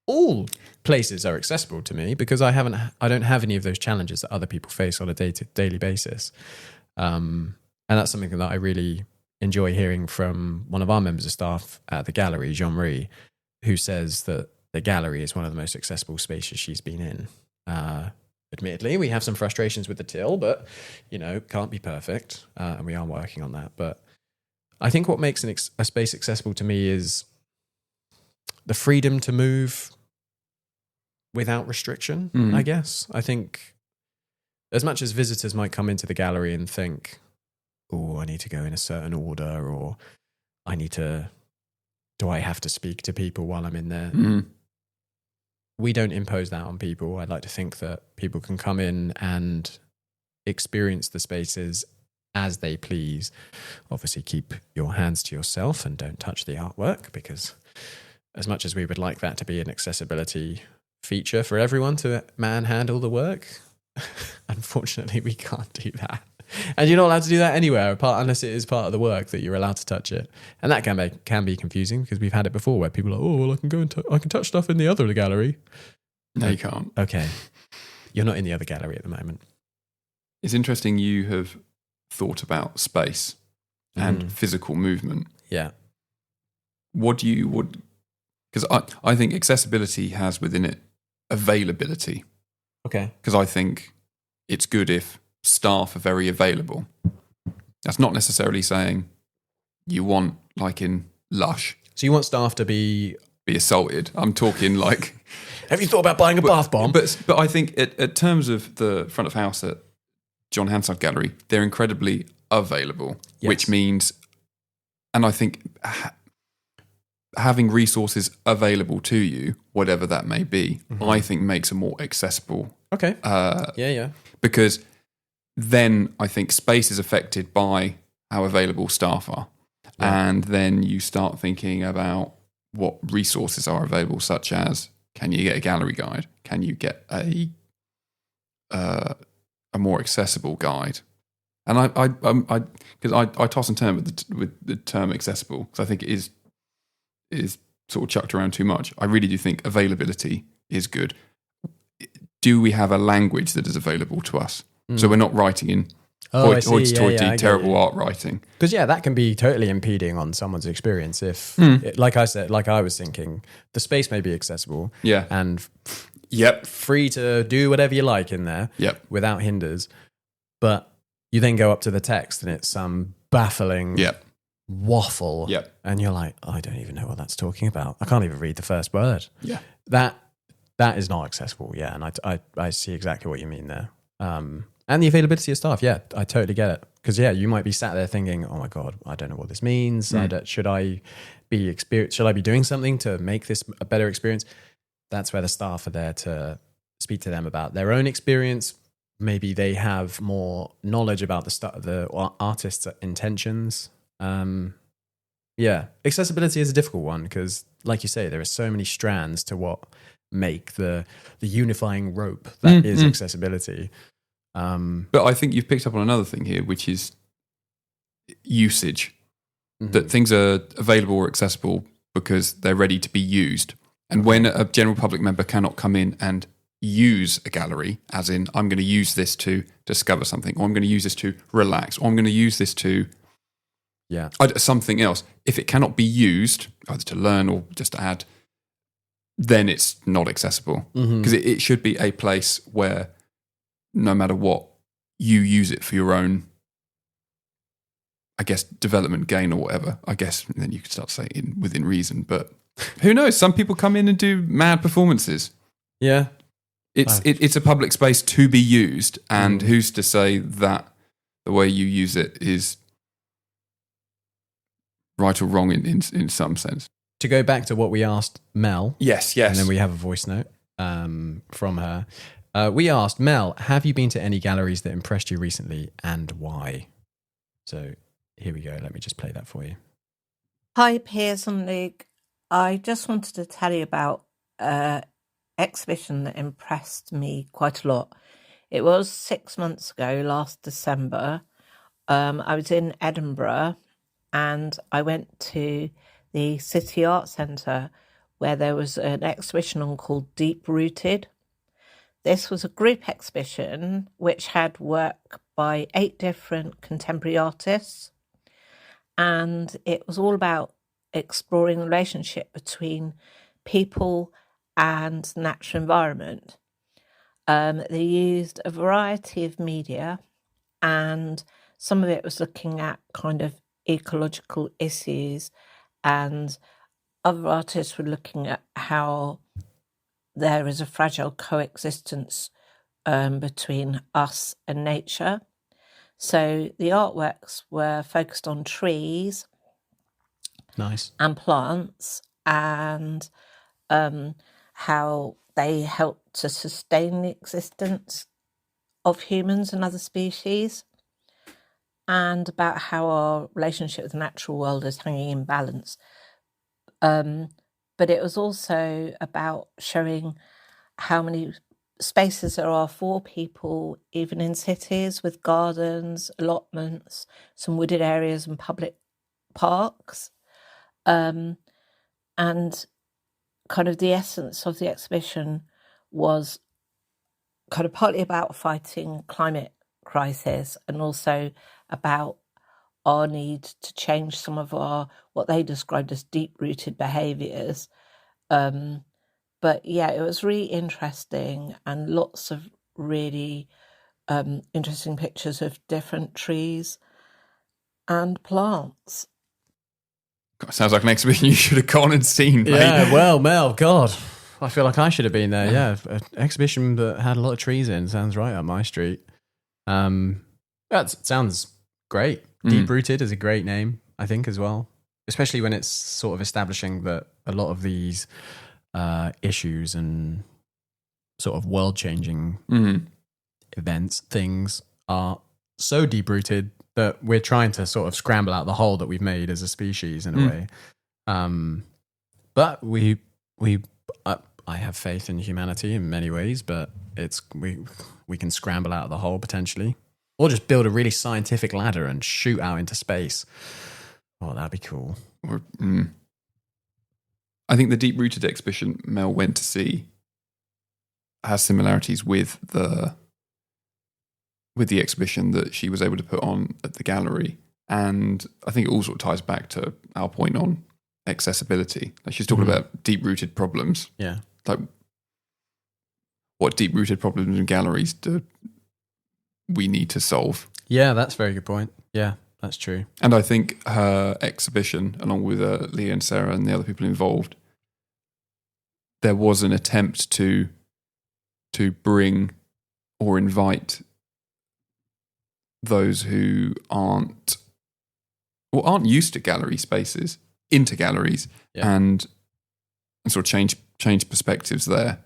all places are accessible to me because I don't have any of those challenges that other people face on a daily basis. And that's something that I really enjoy hearing from one of our members of staff at the gallery, Jean-Marie, who says that the gallery is one of the most accessible spaces she's been in. Admittedly, we have some frustrations with the till, but, can't be perfect. And we are working on that. But I think what makes a space accessible to me is the freedom to move without restriction, I guess. I think as much as visitors might come into the gallery and think, oh, I need to go in a certain order, or do I have to speak to people while I'm in there? We don't impose that on people. I'd like to think that people can come in and experience the spaces as they please. Obviously, keep your hands to yourself and don't touch the artwork, because as much as we would like that to be an accessibility feature for everyone to manhandle the work, unfortunately we can't do that. And you're not allowed to do that anywhere unless it is part of the work that you're allowed to touch it. And that can be confusing, because we've had it before where people are like, oh, well, I can go and I can touch stuff in the other gallery. No, you can't. Okay. You're not in the other gallery at the moment. It's interesting you have thought about space and physical movement. Yeah. Because I think accessibility has within it availability. Okay. Because I think it's good if staff are very available. That's not necessarily saying you want, like in Lush. So you want staff to be assaulted. I'm talking like... Have you thought about buying a bath bomb? But I think at terms of the front of house at John Hansard Gallery, they're incredibly available, which means... And I think... having resources available to you, whatever that may be, I think makes a more accessible. Okay. Because then I think space is affected by how available staff are. Yeah. And then you start thinking about what resources are available, such as, can you get a gallery guide? Can you get a more accessible guide? And I toss and turn with the term accessible, because I think it is sort of chucked around too much. I really do think availability is good. Do we have a language that is available to us? So we're not writing in Oh, I see. Hoity-toity, terrible art writing. Because that can be totally impeding on someone's experience. If, like I said, like I was thinking, the space may be accessible, and free to do whatever you like in there, without hinders. But you then go up to the text, and it's some baffling waffle, and you're like, I don't even know what that's talking about. I can't even read the first word. That is not accessible. And I see exactly what you mean there. And the availability of staff, I totally get it. Because you might be sat there thinking, oh my god, I don't know what this means. Should I be doing something to make this a better experience? That's where the staff are there to speak to them about their own experience. Maybe they have more knowledge about the artist's intentions. Accessibility is a difficult one because, like you say, there are so many strands to what make the unifying rope that is accessibility. But I think you've picked up on another thing here, which is usage. That things are available or accessible because they're ready to be used. And when a general public member cannot come in and use a gallery, as in, I'm going to use this to discover something, or I'm going to use this to relax, or I'm going to use this to something else. If it cannot be used, either to learn or just to add, then it's not accessible. Because it should be a place where, no matter what, you use it for your own, I guess, development gain or whatever. I guess then you could start saying within reason, but who knows? Some people come in and do mad performances. Yeah. It's a public space to be used, and who's to say that the way you use it is right or wrong in some sense? To go back to what we asked Mel. Yes. And then we have a voice note from her. We asked, Mel, have you been to any galleries that impressed you recently and why? So here we go. Let me just play that for you. Hi, Piers and Luke. I just wanted to tell you about an exhibition that impressed me quite a lot. It was 6 months ago, last December. I was in Edinburgh and I went to the City Art Centre where there was an exhibition on called Deep Rooted. This was a group exhibition which had work by 8 different contemporary artists, and it was all about exploring the relationship between people and the natural environment. They used a variety of media, and some of it was looking at kind of ecological issues, and other artists were looking at how there is a fragile coexistence between us and nature. So the artworks were focused on trees, and plants, and how they help to sustain the existence of humans and other species, and about how our relationship with the natural world is hanging in balance. But it was also about showing how many spaces there are for people, even in cities, with gardens, allotments, some wooded areas and public parks. And kind of the essence of the exhibition was kind of partly about fighting climate crisis and also about our need to change some of our, what they described as deep-rooted behaviours. But yeah, it was really interesting and lots of really interesting pictures of different trees and plants. God, sounds like an exhibition you should have gone and seen, mate. Yeah, well, Mel, God, I feel like I should have been there. Yeah, an exhibition that had a lot of trees in sounds right up my street. That sounds great. Deep Rooted is a great name, I think, as well, especially when it's sort of establishing that a lot of these issues and sort of world-changing events, things are so deep-rooted that we're trying to sort of scramble out the hole that we've made as a species in a way. But I have faith in humanity in many ways, but we can scramble out of the hole potentially, or just build a really scientific ladder and shoot out into space. Oh, that'd be cool. I think the Deep Rooted exhibition Mel went to see has similarities with the with the exhibition that she was able to put on at the gallery. And I think it all sort of ties back to our point on accessibility. Like she's talking about deep-rooted problems. Yeah. Like what deep-rooted problems in galleries do we need to solve? Yeah, that's a very good point. Yeah, that's true. And I think her exhibition, along with Leah and Sarah and the other people involved, there was an attempt to bring or invite those who aren't used to gallery spaces into galleries and sort of change perspectives there.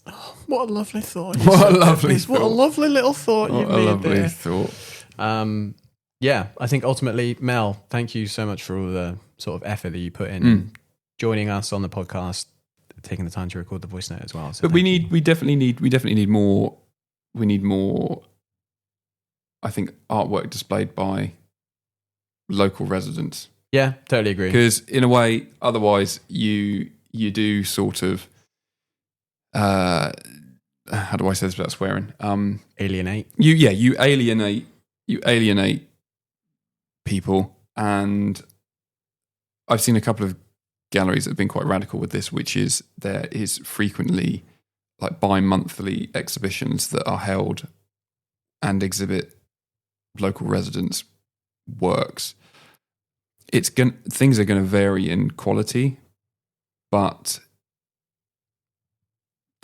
Oh, what a lovely thought! What a lovely What a lovely little thought you made lovely there. thought. Yeah, I think ultimately, Mel, thank you so much for all the sort of effort that you put in joining us on the podcast, taking the time to record the voice note as well. So but we definitely need more. We need more. I think artwork displayed by local residents. Yeah, totally agree. Because in a way, otherwise you do sort of how do I say this without swearing? Alienate. You alienate people, and I've seen a couple of galleries that have been quite radical with this, which is there is frequently like bi-monthly exhibitions that are held and exhibit local residents' works. Things are going to vary in quality, but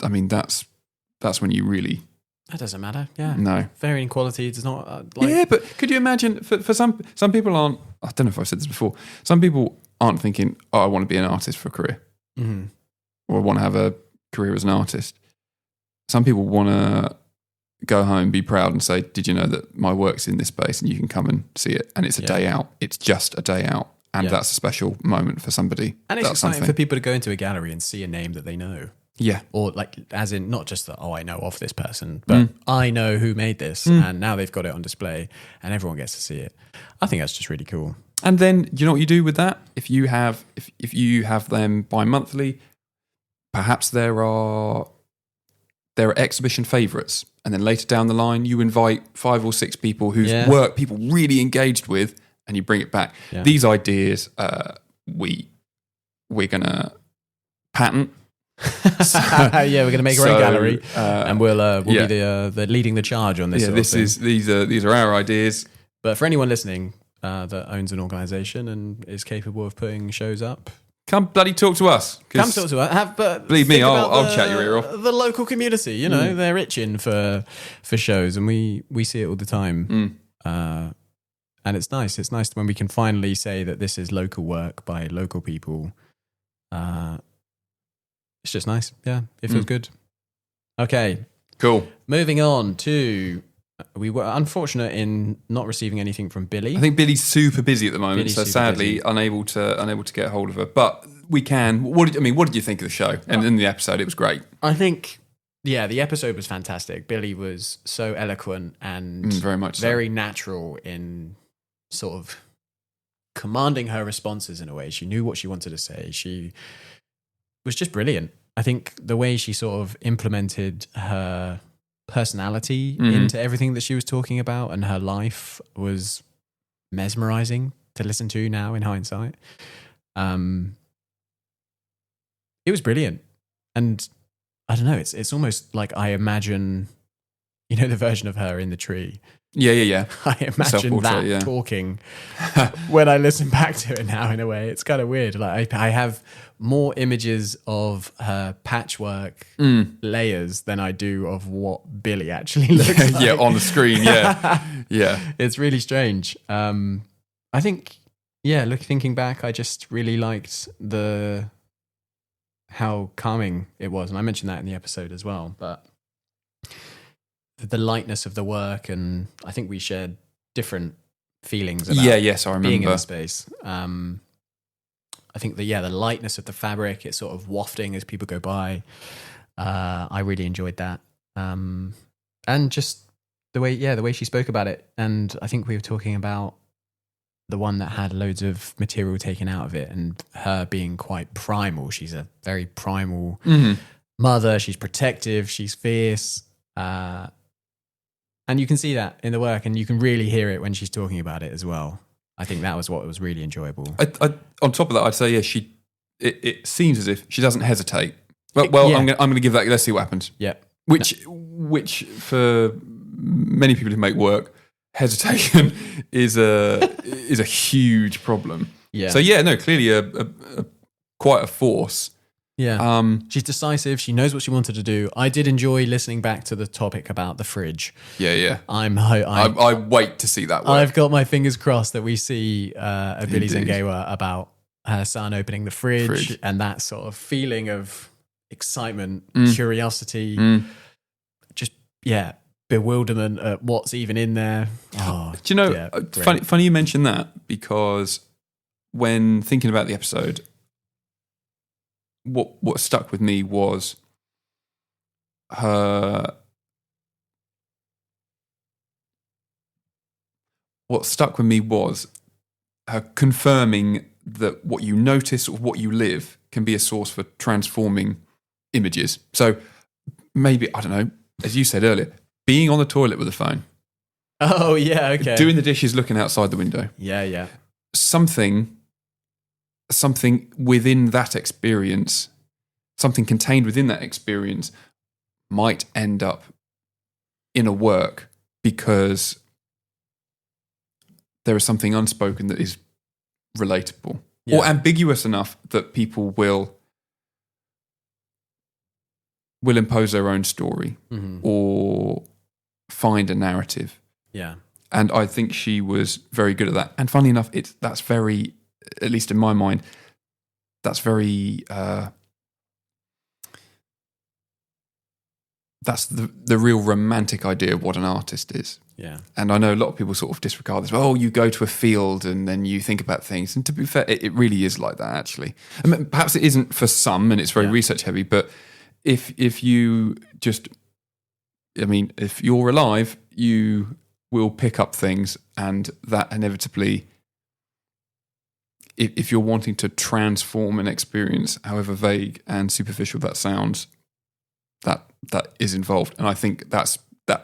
I mean that's when you really. That doesn't matter. Yeah. No. Varying quality does not. Yeah, but could you imagine for some people aren't. I don't know if I've said this before. Some people aren't thinking, "Oh, I want to be an artist for a career," or "I want to have a career as an artist." Some people want to go home, be proud, and say, "Did you know that my work's in this space, and you can come and see it?" And it's a day out. It's just a day out, and that's a special moment for somebody. And it's that's exciting something for people to go into a gallery and see a name that they know. Yeah. Or like, as in not just that, I know of this person, but I know who made this, and now they've got it on display and everyone gets to see it. I think that's just really cool. And then you know what you do with that? If you have them bi-monthly, perhaps there are exhibition favourites, and then later down the line you invite 5 or 6 people whose work people really engaged with, and you bring it back. Yeah. These ideas we're gonna patent. We're going to make our own gallery, and we'll be the leading the charge on this. Yeah, these are our ideas. But for anyone listening that owns an organisation and is capable of putting shows up, come bloody talk to us. Come talk to us. But believe me, I'll chat your ear off. The local community, you know, they're itching for shows, and we see it all the time. And it's nice. It's nice when we can finally say that this is local work by local people. It's just nice. Yeah, it feels good. Okay. Cool. Moving on to, we were unfortunate in not receiving anything from Billy. I think Billy's super busy at the moment, so sadly unable to get hold of her. But we can. What did you think of the show and in the episode? It was great. I think, the episode was fantastic. Billy was so eloquent and very much very natural in sort of commanding her responses in a way. She knew what she wanted to say. She was just brilliant. I think the way she sort of implemented her personality into everything that she was talking about and her life was mesmerizing to listen to now in hindsight. It was brilliant. And I don't know, it's almost like I imagine, the version of her in the tree. Yeah. I imagine that talking when I listen back to it now in a way. It's kind of weird. Like I have more images of her patchwork layers than I do of what Billy actually looks like. Yeah, on the screen, yeah. It's really strange. I think, thinking back, I just really liked how calming it was. And I mentioned that in the episode as well, but the lightness of the work, and I think we shared different feelings about I remember being in the space. I think the lightness of the fabric, it's sort of wafting as people go by. I really enjoyed that, and just the way she spoke about it. And I think we were talking about the one that had loads of material taken out of it, and her being quite primal. She's a very primal mother. She's protective. She's fierce. And you can see that in the work, and you can really hear it when she's talking about it as well. I think that was what was really enjoyable. On top of that, I'd say, yeah, it seems as if she doesn't hesitate. Well, yeah. I'm going to give that. Let's see what happens. Yeah. Which for many people who make work, hesitation is a huge problem. Yeah. So yeah, no, clearly a quite a force. Yeah. She's decisive. She knows what she wanted to do. I did enjoy listening back to the topic about the fridge. Yeah. I wait to see that work. I've got my fingers crossed that we see a Billy Zengewa about her son opening the fridge and that sort of feeling of excitement, curiosity, just, bewilderment at what's even in there. Oh, do you know, funny you mention that, because when thinking about the episode, what stuck with me was her. What stuck with me was her confirming that what you notice or what you live can be a source for transforming images. So maybe, I don't know, as you said earlier, being on the toilet with a phone. Oh, yeah, okay. Doing the dishes, looking outside the window. Yeah. Something within that experience, something contained within that experience might end up in a work because there is something unspoken that is relatable or ambiguous enough that people will impose their own story or find a narrative. Yeah. And I think she was very good at that. And funnily enough, that's very, at least in my mind, that's very, that's the real romantic idea of what an artist is. Yeah. And I know a lot of people sort of disregard this. Oh, you go to a field and then you think about things. And to be fair, it really is like that, actually. I mean, perhaps it isn't for some and it's very research heavy, but if you just, I mean, if you're alive, you will pick up things, and that inevitably, if you're wanting to transform an experience, however vague and superficial that sounds, that is involved. And I think that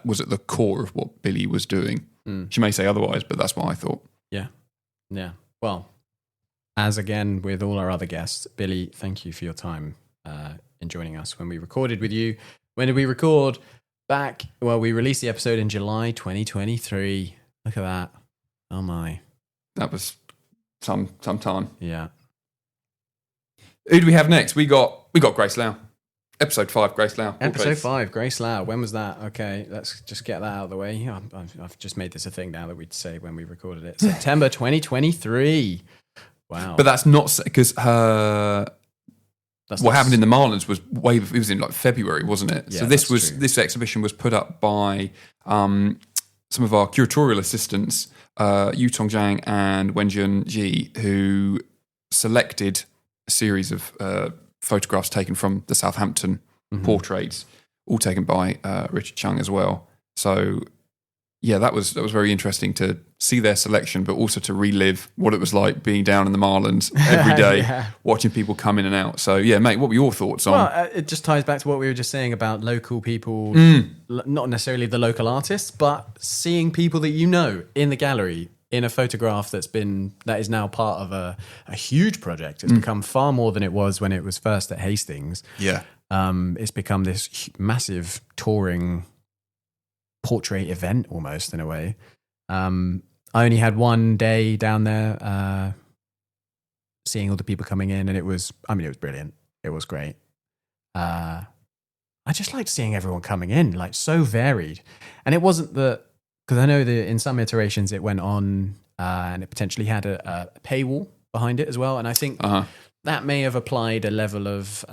was at the core of what Billy was doing. She may say otherwise, but that's what I thought. Yeah. Well, as again with all our other guests, Billy, thank you for your time in joining us when we recorded with you. When did we record? We released the episode in July 2023. Look at that. Oh my. That was some time. Yeah. Who do we have next? We got Grace Lau. Episode 5, Grace Lau. Episode 5, Grace Lau. When was that? Okay, let's just get that out of the way. I've just made this a thing now that we'd say when we recorded it. September 2023. Wow. But that's not because what happened in the Marlins was it was in like February, wasn't it? Yeah, so this exhibition was put up by some of our curatorial assistants, Yu Tong Zhang and Wenjun Ji, who selected a series of photographs taken from the Southampton portraits, all taken by Richard Chung as well. So yeah, that was very interesting to see their selection, but also to relive what it was like being down in the Marlins every day, watching people come in and out. So yeah, mate, what were your thoughts on? Well, it just ties back to what we were just saying about local people, not necessarily the local artists, but seeing people that you know in the gallery in a photograph that is now part of a huge project. It's become far more than it was when it was first at Hastings. Yeah. It's become this massive touring portrait event almost in a way. I only had one day down there seeing all the people coming in, and it was brilliant. It was great. I just liked seeing everyone coming in, like so varied. And it wasn't because I know that in some iterations it went on and it potentially had a paywall behind it as well. And I think that may have applied a level of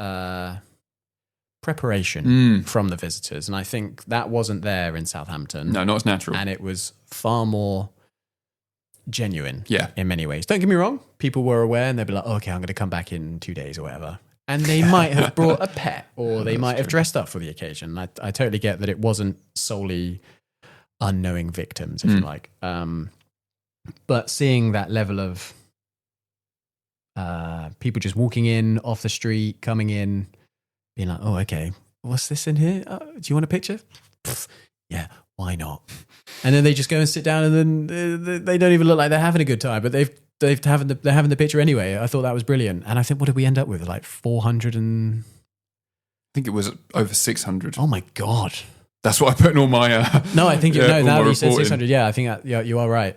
preparation from the visitors. And I think that wasn't there in Southampton. No, not as natural. And it was far more genuine in many ways. Don't get me wrong. People were aware and they'd be like, oh, okay, I'm going to come back in 2 days or whatever. And they might have brought a pet or they might have dressed up for the occasion. I totally get that it wasn't solely unknowing victims, if you like. But seeing that level of people just walking in off the street, coming in, being like, oh, okay, what's this in here? Do you want a picture? Yeah. why not? And then they just go and sit down, and then they don't even look like they're having a good time, but they're having the picture anyway. I thought that was brilliant. And I think, what did we end up with? Like 400 and... I think it was over 600. Oh my God. That's what I put in all my... no, I think, all now my you said reporting. 600. Yeah, I think you are right.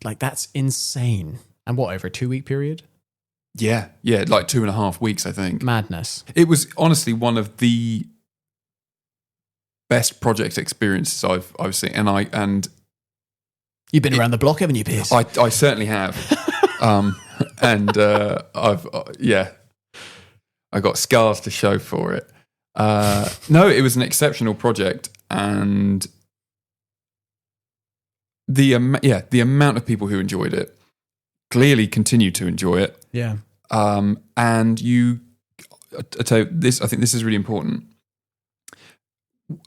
Like, that's insane. And what, over a 2-week period? Yeah, like 2.5 weeks, I think. Madness. It was honestly one of the best project experiences I've seen. And You've been around the block, haven't you, Piers? I certainly have. I got scars to show for it. No, it was an exceptional project, and the amount of people who enjoyed it clearly continue to enjoy it. Yeah. And I tell you this, I think this is really important.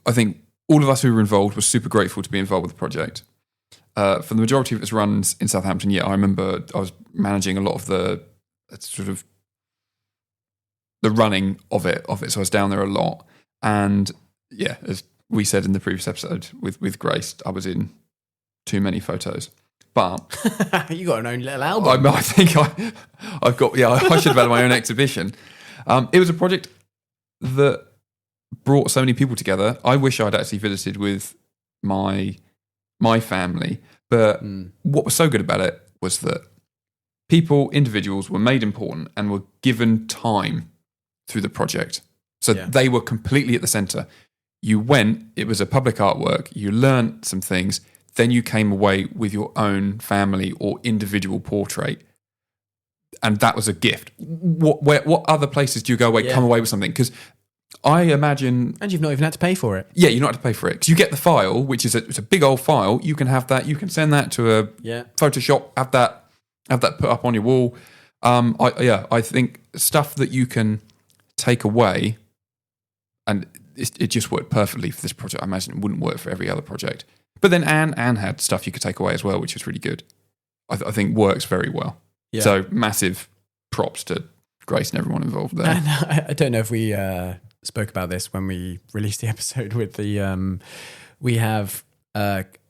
I think all of us who were involved were super grateful to be involved with the project. For the majority of its runs in Southampton, I remember I was managing a lot of the sort of the running of it. So I was down there a lot. And as we said in the previous episode with Grace, I was in too many photos. But you got an own little album. I think I've got. Yeah, I should have had my own exhibition. It was a project that brought so many people together. I wish I'd actually visited with my family, but what was so good about it was that individuals were made important and were given time through the project. So they were completely at the centre. You went, it was a public artwork, you learnt some things, then you came away with your own family or individual portrait. And that was a gift. What other places do you go away, come away with something? Because I imagine... And you've not even had to pay for it. Yeah, you don't have to pay for it. Because you get the file, which is it's a big old file. You can have that. You can send that to a Photoshop, have that put up on your wall. I think stuff that you can take away, and it just worked perfectly for this project. I imagine it wouldn't work for every other project. But then Anne had stuff you could take away as well, which was really good. I think works very well. Yeah. So massive props to Grace and everyone involved there. And I don't know if we spoke about this when we released the episode with the... we have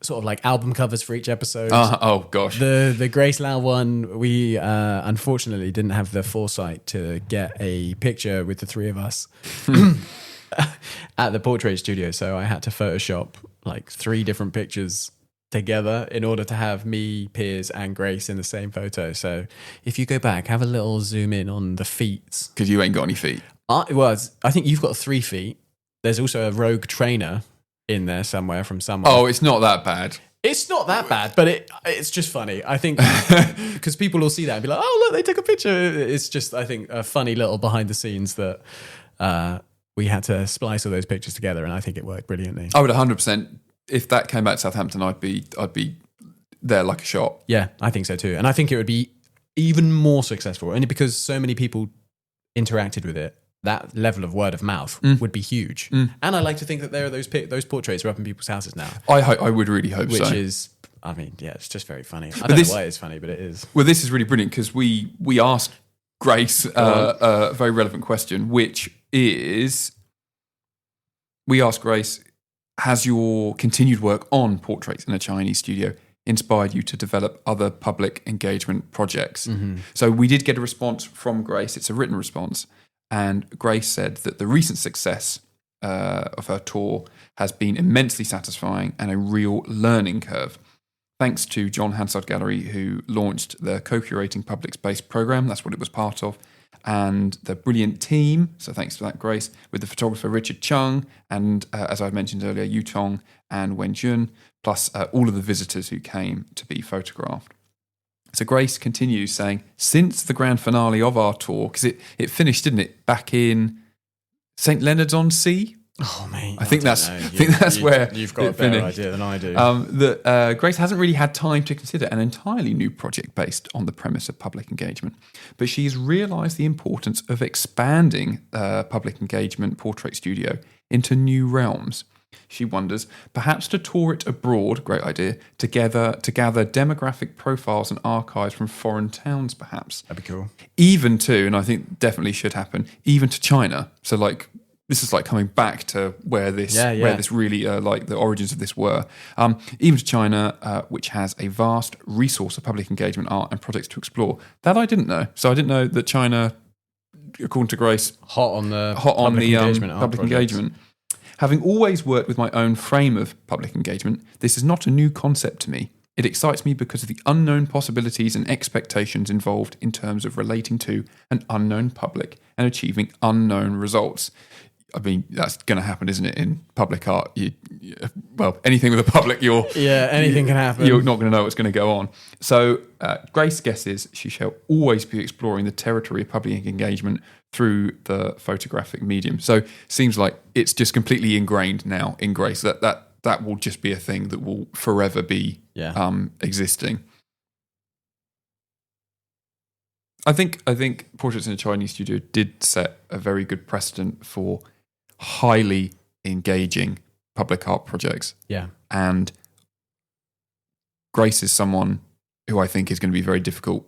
sort of like album covers for each episode. Oh gosh. The Grace Lau one, we unfortunately didn't have the foresight to get a picture with the three of us at the portrait studio, so I had to Photoshop like 3 different pictures together in order to have me, Piers and Grace in the same photo. So if you go back, have a little zoom in on the feet. Because you ain't got any feet. I think you've got 3 feet. There's also a rogue trainer in there somewhere from someone. Oh, it's not that bad. It's not that bad, but it's just funny. I think because people will see that and be like, oh, look, they took a picture. It's just, I think, a funny little behind the scenes that we had to splice all those pictures together, and I think it worked brilliantly. I would 100%. If that came back to Southampton, I'd be there like a shot. Yeah, I think so too. And I think it would be even more successful, only because so many people interacted with it. That level of word of mouth would be huge. And I like to think that there are those portraits are up in people's houses now. I would really hope so. Which is, I mean, yeah, it's just very funny. I don't know why it's funny, but it is. Well, this is really brilliant because we asked Grace a very relevant question, which is, we asked Grace, has your continued work on portraits in a Chinese studio inspired you to develop other public engagement projects? So we did get a response from Grace. It's a written response. And Grace said that the recent success of her tour has been immensely satisfying and a real learning curve. Thanks to John Hansard Gallery, who launched the co-curating public space program. That's what it was part of. And the brilliant team, so thanks for that, Grace, with the photographer Richard Chung and, as I mentioned earlier, Yu Tong and Wen Jun, plus all of the visitors who came to be photographed. So Grace continues saying, since the grand finale of our tour, because it finished, didn't it, back in St. Leonard's-on-Sea? Oh, mate. I think that's where you've got a better idea than I do. That Grace hasn't really had time to consider an entirely new project based on the premise of public engagement, but she's realised the importance of expanding public engagement portrait studio into new realms. She wonders, perhaps to tour it abroad, great idea, to gather demographic profiles and archives from foreign towns, perhaps. That'd be cool. Even to, and I think definitely should happen, even to China. So like this is like coming back to where this Yeah. really like the origins of this were. Even to China, which has a vast resource of public engagement, art, and projects to explore. That I didn't know. So I didn't know that China, according to Grace, hot on the public projects. engagement. Having always worked with my own frame of public engagement, this is not a new concept to me. It excites me because of the unknown possibilities and expectations involved in terms of relating to an unknown public and achieving unknown results. I mean, that's going to happen, isn't it, in public art? Well, anything with a public, anything can happen. You're not going to know what's going to go on. So Grace guesses she shall always be exploring the territory of public engagement through the photographic medium. So seems like it's just completely ingrained now in Grace that will just be a thing that will forever be existing. I think Portraits in a Chinese Studio did set a very good precedent for highly engaging public art projects. Yeah. And Grace is someone who I think is going to be very difficult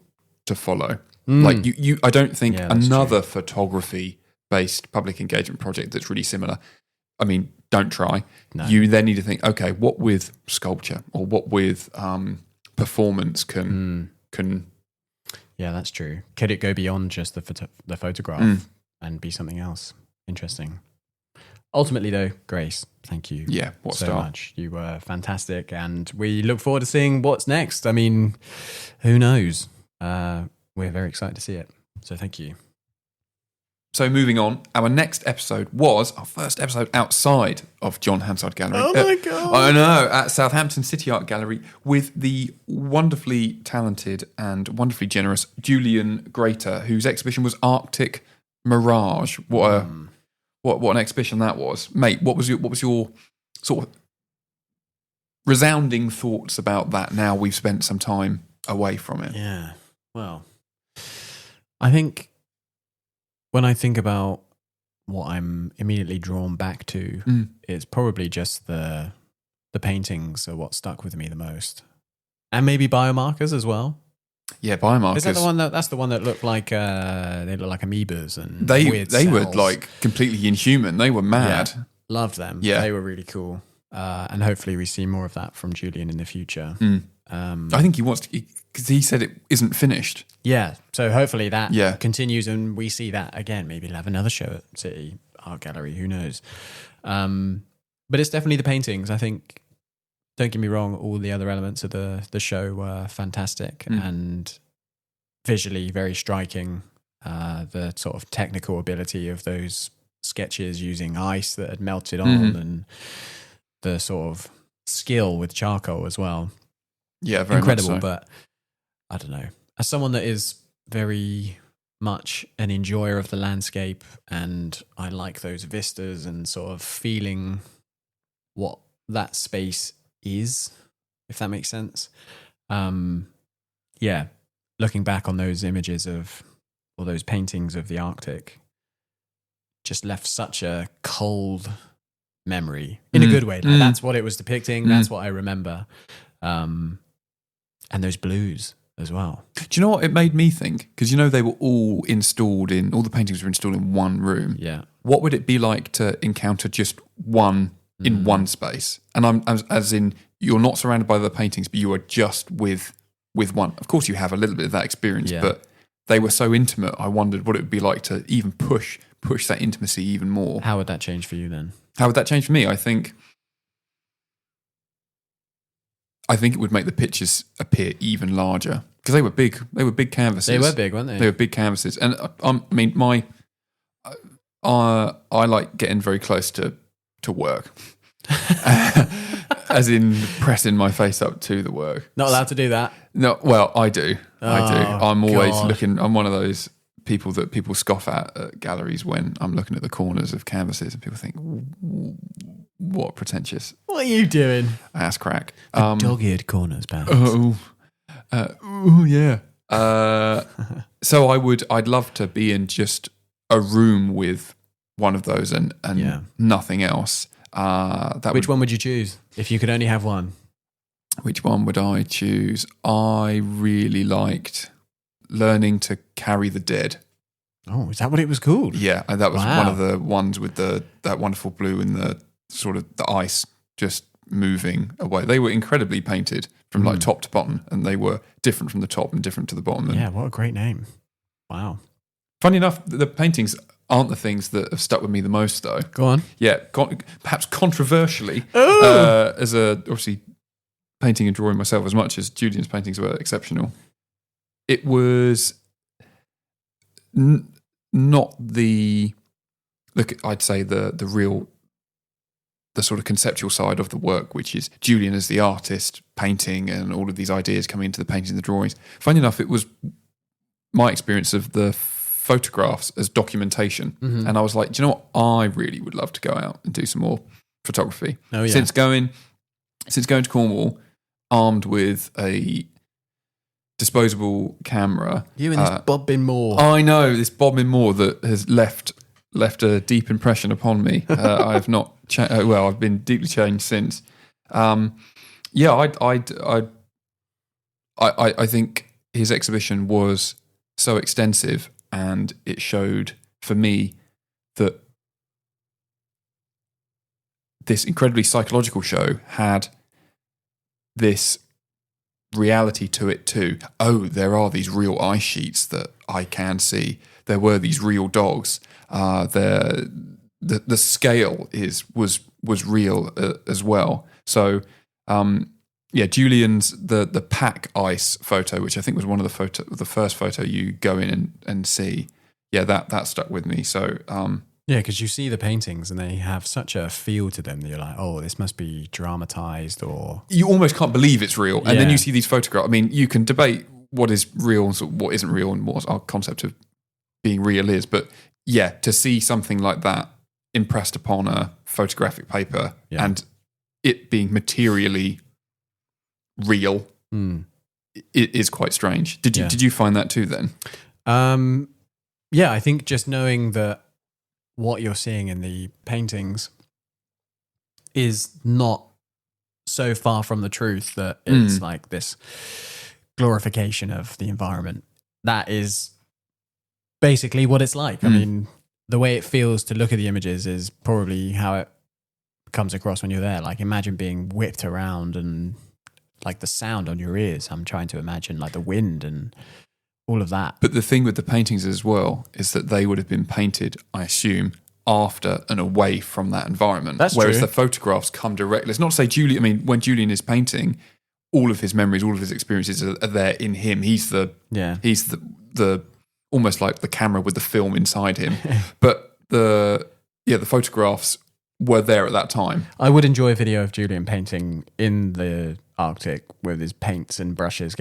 to follow. Like I don't think another photography-based public engagement project that's really similar. I mean, don't try. No. You then need to think, okay, what with sculpture or what with performance can. Yeah, that's true. Could it go beyond just the photograph and be something else? Interesting. Ultimately, though, Grace, thank you so much. You were fantastic, and we look forward to seeing what's next. I mean, who knows? We're very excited to see it. So thank you. So moving on, our next episode was our first episode outside of John Hansard Gallery. Oh my God. I know, at Southampton City Art Gallery with the wonderfully talented and wonderfully generous Julian Greater, whose exhibition was Arctic Mirage. What an exhibition that was. Mate, what was your sort of resounding thoughts about that now we've spent some time away from it? Yeah, well, I think when I think about what I'm immediately drawn back to, it's probably just the paintings are what stuck with me the most, and maybe biomarkers as well. Yeah, biomarkers. Is that the one that's the one that looked like they look like amoebas and they were like completely inhuman. They were mad. Yeah, loved them. Yeah, they were really cool. And hopefully we see more of that from Julian in the future. I think he wants to, because he said it isn't finished. Yeah, so hopefully that continues and we see that again. Maybe he'll have another show at City Art Gallery, who knows. But it's definitely the paintings. I think, don't get me wrong, all the other elements of the show were fantastic and visually very striking. The sort of technical ability of those sketches using ice that had melted on and the sort of skill with charcoal as well. Yeah, very incredible. Much so. But I don't know. As someone that is very much an enjoyer of the landscape, and I like those vistas and sort of feeling what that space is, if that makes sense. Yeah, looking back on those images of, or those paintings of the Arctic, just left such a cold memory in a good way. Like, that's what it was depicting. That's what I remember. And those blues as well. Do you know what it made me think? Because, they were all all the paintings were installed in one room. Yeah. What would it be like to encounter just one in one space? And I'm as in, you're not surrounded by the paintings, but you are just with one. Of course, you have a little bit of that experience, but they were so intimate. I wondered what it would be like to even push that intimacy even more. How would that change for you then? How would that change for me? I think it would make the pictures appear even larger because they were big. They were big canvases. They were big, weren't they? They were big canvases, and I mean, I like getting very close to work, as in pressing my face up to the work. Not allowed to do that. No, well, I do. I do. I'm always God. looking. I'm one of those people that people scoff at galleries when I'm looking at the corners of canvases, and people think, "What pretentious? What are you doing?" Ass crack. Dog-eared corners, perhaps. Yeah. So I'd love to be in just a room with one of those and nothing else. Which one would you choose if you could only have one? Which one would I choose? I really liked learning to carry the dead. Oh, is that what it was called? Yeah, and that was Wow. one of the ones with that wonderful blue and the sort of the ice just moving away. They were incredibly painted from like top to bottom, and they were different from the top and different to the bottom. And Yeah, what a great name. Wow. funny enough, the paintings aren't the things that have stuck with me the most, though. Go on. Yeah, perhaps controversially, as obviously painting and drawing myself as much as Julian's paintings were exceptional. It was not the I'd say the real, the sort of conceptual side of the work, which is Julian as the artist painting and all of these ideas coming into the painting and the drawings. Funny enough, it was my experience of the photographs as documentation. And I was like, do you know what? I really would love to go out and do some more photography. Oh, yeah. Since going to Cornwall, armed with a disposable camera. You and this Bobbin Moore. I know, this Bobbin Moore that has left a deep impression upon me. I have not I've been deeply changed since. I think his exhibition was so extensive, and it showed for me that this incredibly psychological show had this reality to it too. Oh, there are these real ice sheets that I can see. There were these real dogs. The scale was real as well. So Julian's the pack ice photo, which I think was one of the first photo you go in and see. Yeah, that stuck with me. So yeah, because you see the paintings and they have such a feel to them that you're like, oh, this must be dramatized, or you almost can't believe it's real. And then Yeah. you see these photographs. I mean, you can debate what is real and sort of what isn't real and what our concept of being real is. But yeah, to see something like that impressed upon a photographic paper and it being materially real, it is quite strange. Did you find that too then? Yeah, I think just knowing that what you're seeing in the paintings is not so far from the truth that it's like this glorification of the environment. That is basically what it's like. I mean, the way it feels to look at the images is probably how it comes across when you're there. Like, imagine being whipped around and like the sound on your ears. I'm trying to imagine like the wind and all of that. But the thing with the paintings as well is that they would have been painted, I assume, after and away from that environment. That's Whereas true. the photographs come directly. It's not to say Julian, I mean, when Julian is painting, all of his memories, all of his experiences are there in him. He's the almost like the camera with the film inside him. But the photographs were there at that time. I would enjoy a video of Julian painting in the Arctic with his paints and brushes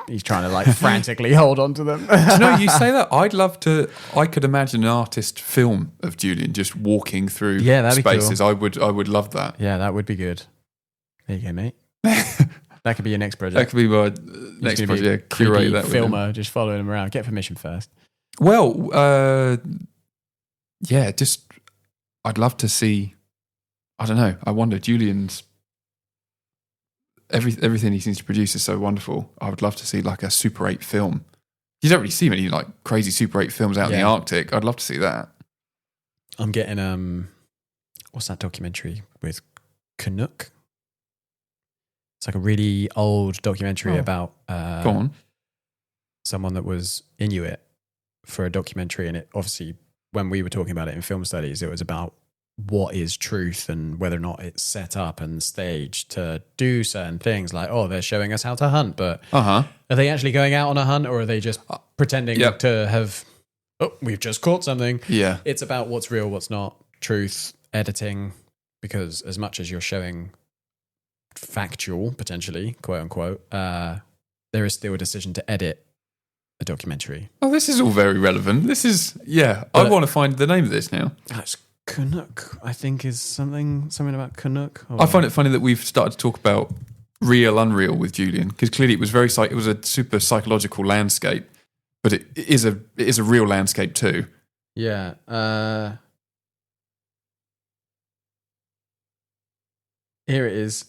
he's trying to like frantically hold on to them. You say that. I could imagine an artist film of Julian just walking through that'd be spaces. cool. I would love that. Yeah, that would be good. There you go, mate. That could be your next project. That could be my next project. Curate that with him. filmer, just following him around. Get permission first. Well, just I'd love to see. I don't know. I wonder. Julian's everything he seems to produce is so wonderful. I would love to see like a Super 8 film. You don't really see many like crazy Super 8 films out in the Arctic. I'd love to see that. I'm getting what's that documentary with Canuck? It's like a really old documentary about Go on. someone that was Inuit for a documentary, and it obviously, when we were talking about it in film studies, it was about what is truth and whether or not it's set up and staged to do certain things. Like, oh, they're showing us how to hunt, but are they actually going out on a hunt, or are they just pretending to have? Oh, we've just caught something. Yeah, it's about what's real, what's not, truth, editing, because as much as you're showing factual, potentially, quote unquote, there is still a decision to edit a documentary. Oh, this is all very relevant. This is, I want to find the name of this now. That's Canuck, I think, is something about Canuck. I find it funny that we've started to talk about real, unreal with Julian, because clearly it was a super psychological landscape, but it is a real landscape too. Yeah. Here it is.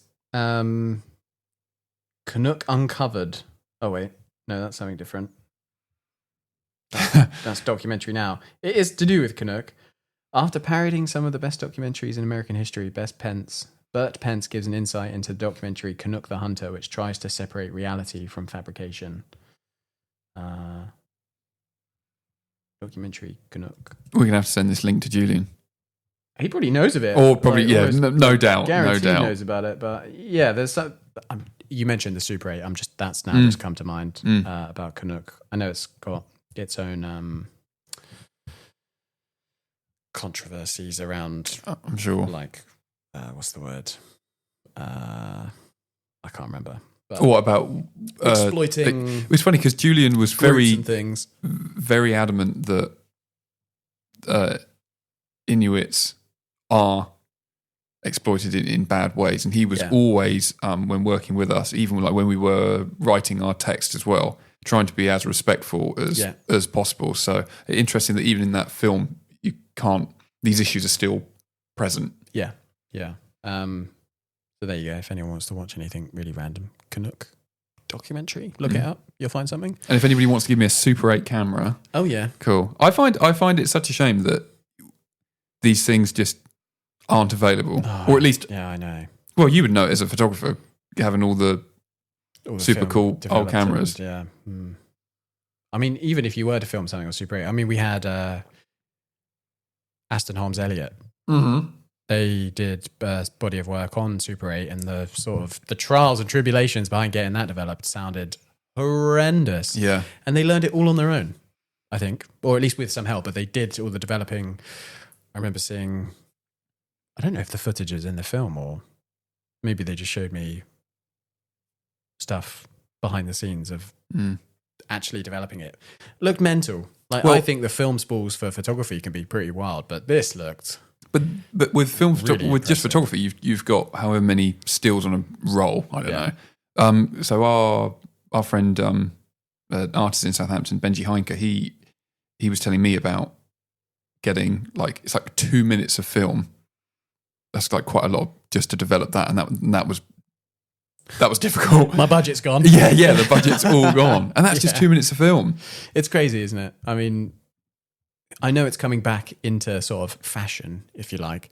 Canuck Uncovered. Oh wait, no, that's something different. That's documentary now. It is to do with Canuck. After parodying some of the best documentaries in American history, Burt Pence gives an insight into the documentary Canuck the Hunter, which tries to separate reality from fabrication. Documentary Canuck. We're going to have to send this link to Julian. He probably knows of it. Or probably, no doubt. Guaranteed No doubt. knows about it. But yeah, there's some... you mentioned the Super 8. That's now just come to mind about Canuck. I know it's got its own controversies around... I'm sure. Like, what's the word? I can't remember. But what about... exploiting... It was funny because Julian was things. very adamant that Inuits are exploited in bad ways, and he was always when working with us, even like when we were writing our text as well, trying to be as respectful as possible. So interesting that even in that film you can't, these issues are still present. So there you go. If anyone wants to watch anything really random Canuck documentary, look it up, you'll find something. And if anybody wants to give me a Super 8 camera, cool. I find it such a shame that these things just aren't available, or at least, I know. Well, you would know it as a photographer, having all the super cool old cameras. I mean, even if you were to film something on Super 8, I mean, we had Aston Holmes Elliott. Mm-hmm. They did a body of work on Super 8, and the sort of the trials and tribulations behind getting that developed sounded horrendous. Yeah, and they learned it all on their own, I think, or at least with some help. But they did all the developing. I remember seeing, I don't know if the footage is in the film or maybe they just showed me stuff behind the scenes of actually developing it. Looked mental. Like, I think the film spools for photography can be pretty wild, but this looked... But with film really with just photography, you've got however many stills on a roll. I don't know. So our friend, an artist in Southampton, Benji Heinke, he was telling me about getting it's like 2 minutes of film. That's like quite a lot just to develop that, and that was difficult. My budget's gone. Yeah, the budget's all gone, and that's just 2 minutes of film. It's crazy, isn't it? I mean, I know it's coming back into sort of fashion, if you like.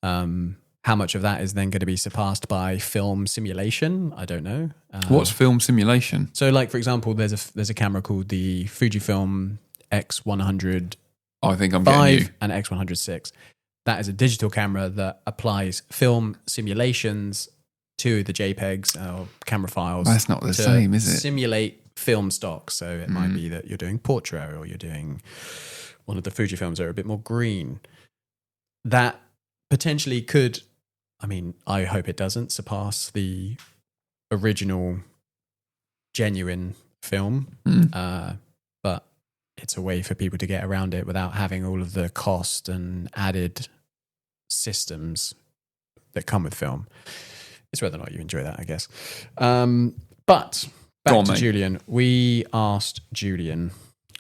How much of that is then going to be surpassed by film simulation? I don't know. What's film simulation? So, like, for example, there's a camera called the Fujifilm X100. I think I'm getting you. And X106. That is a digital camera that applies film simulations to the JPEGs or camera files. That's not the same, is it? Simulate film stock. So it might be that you're doing portrait or you're doing one of the Fujifilms that are a bit more green. That potentially could, I mean, I hope it doesn't surpass the original genuine film. But it's a way for people to get around it without having all of the cost and added systems that come with film. It's whether or not you enjoy that, I guess. But back to Julian. We asked Julian,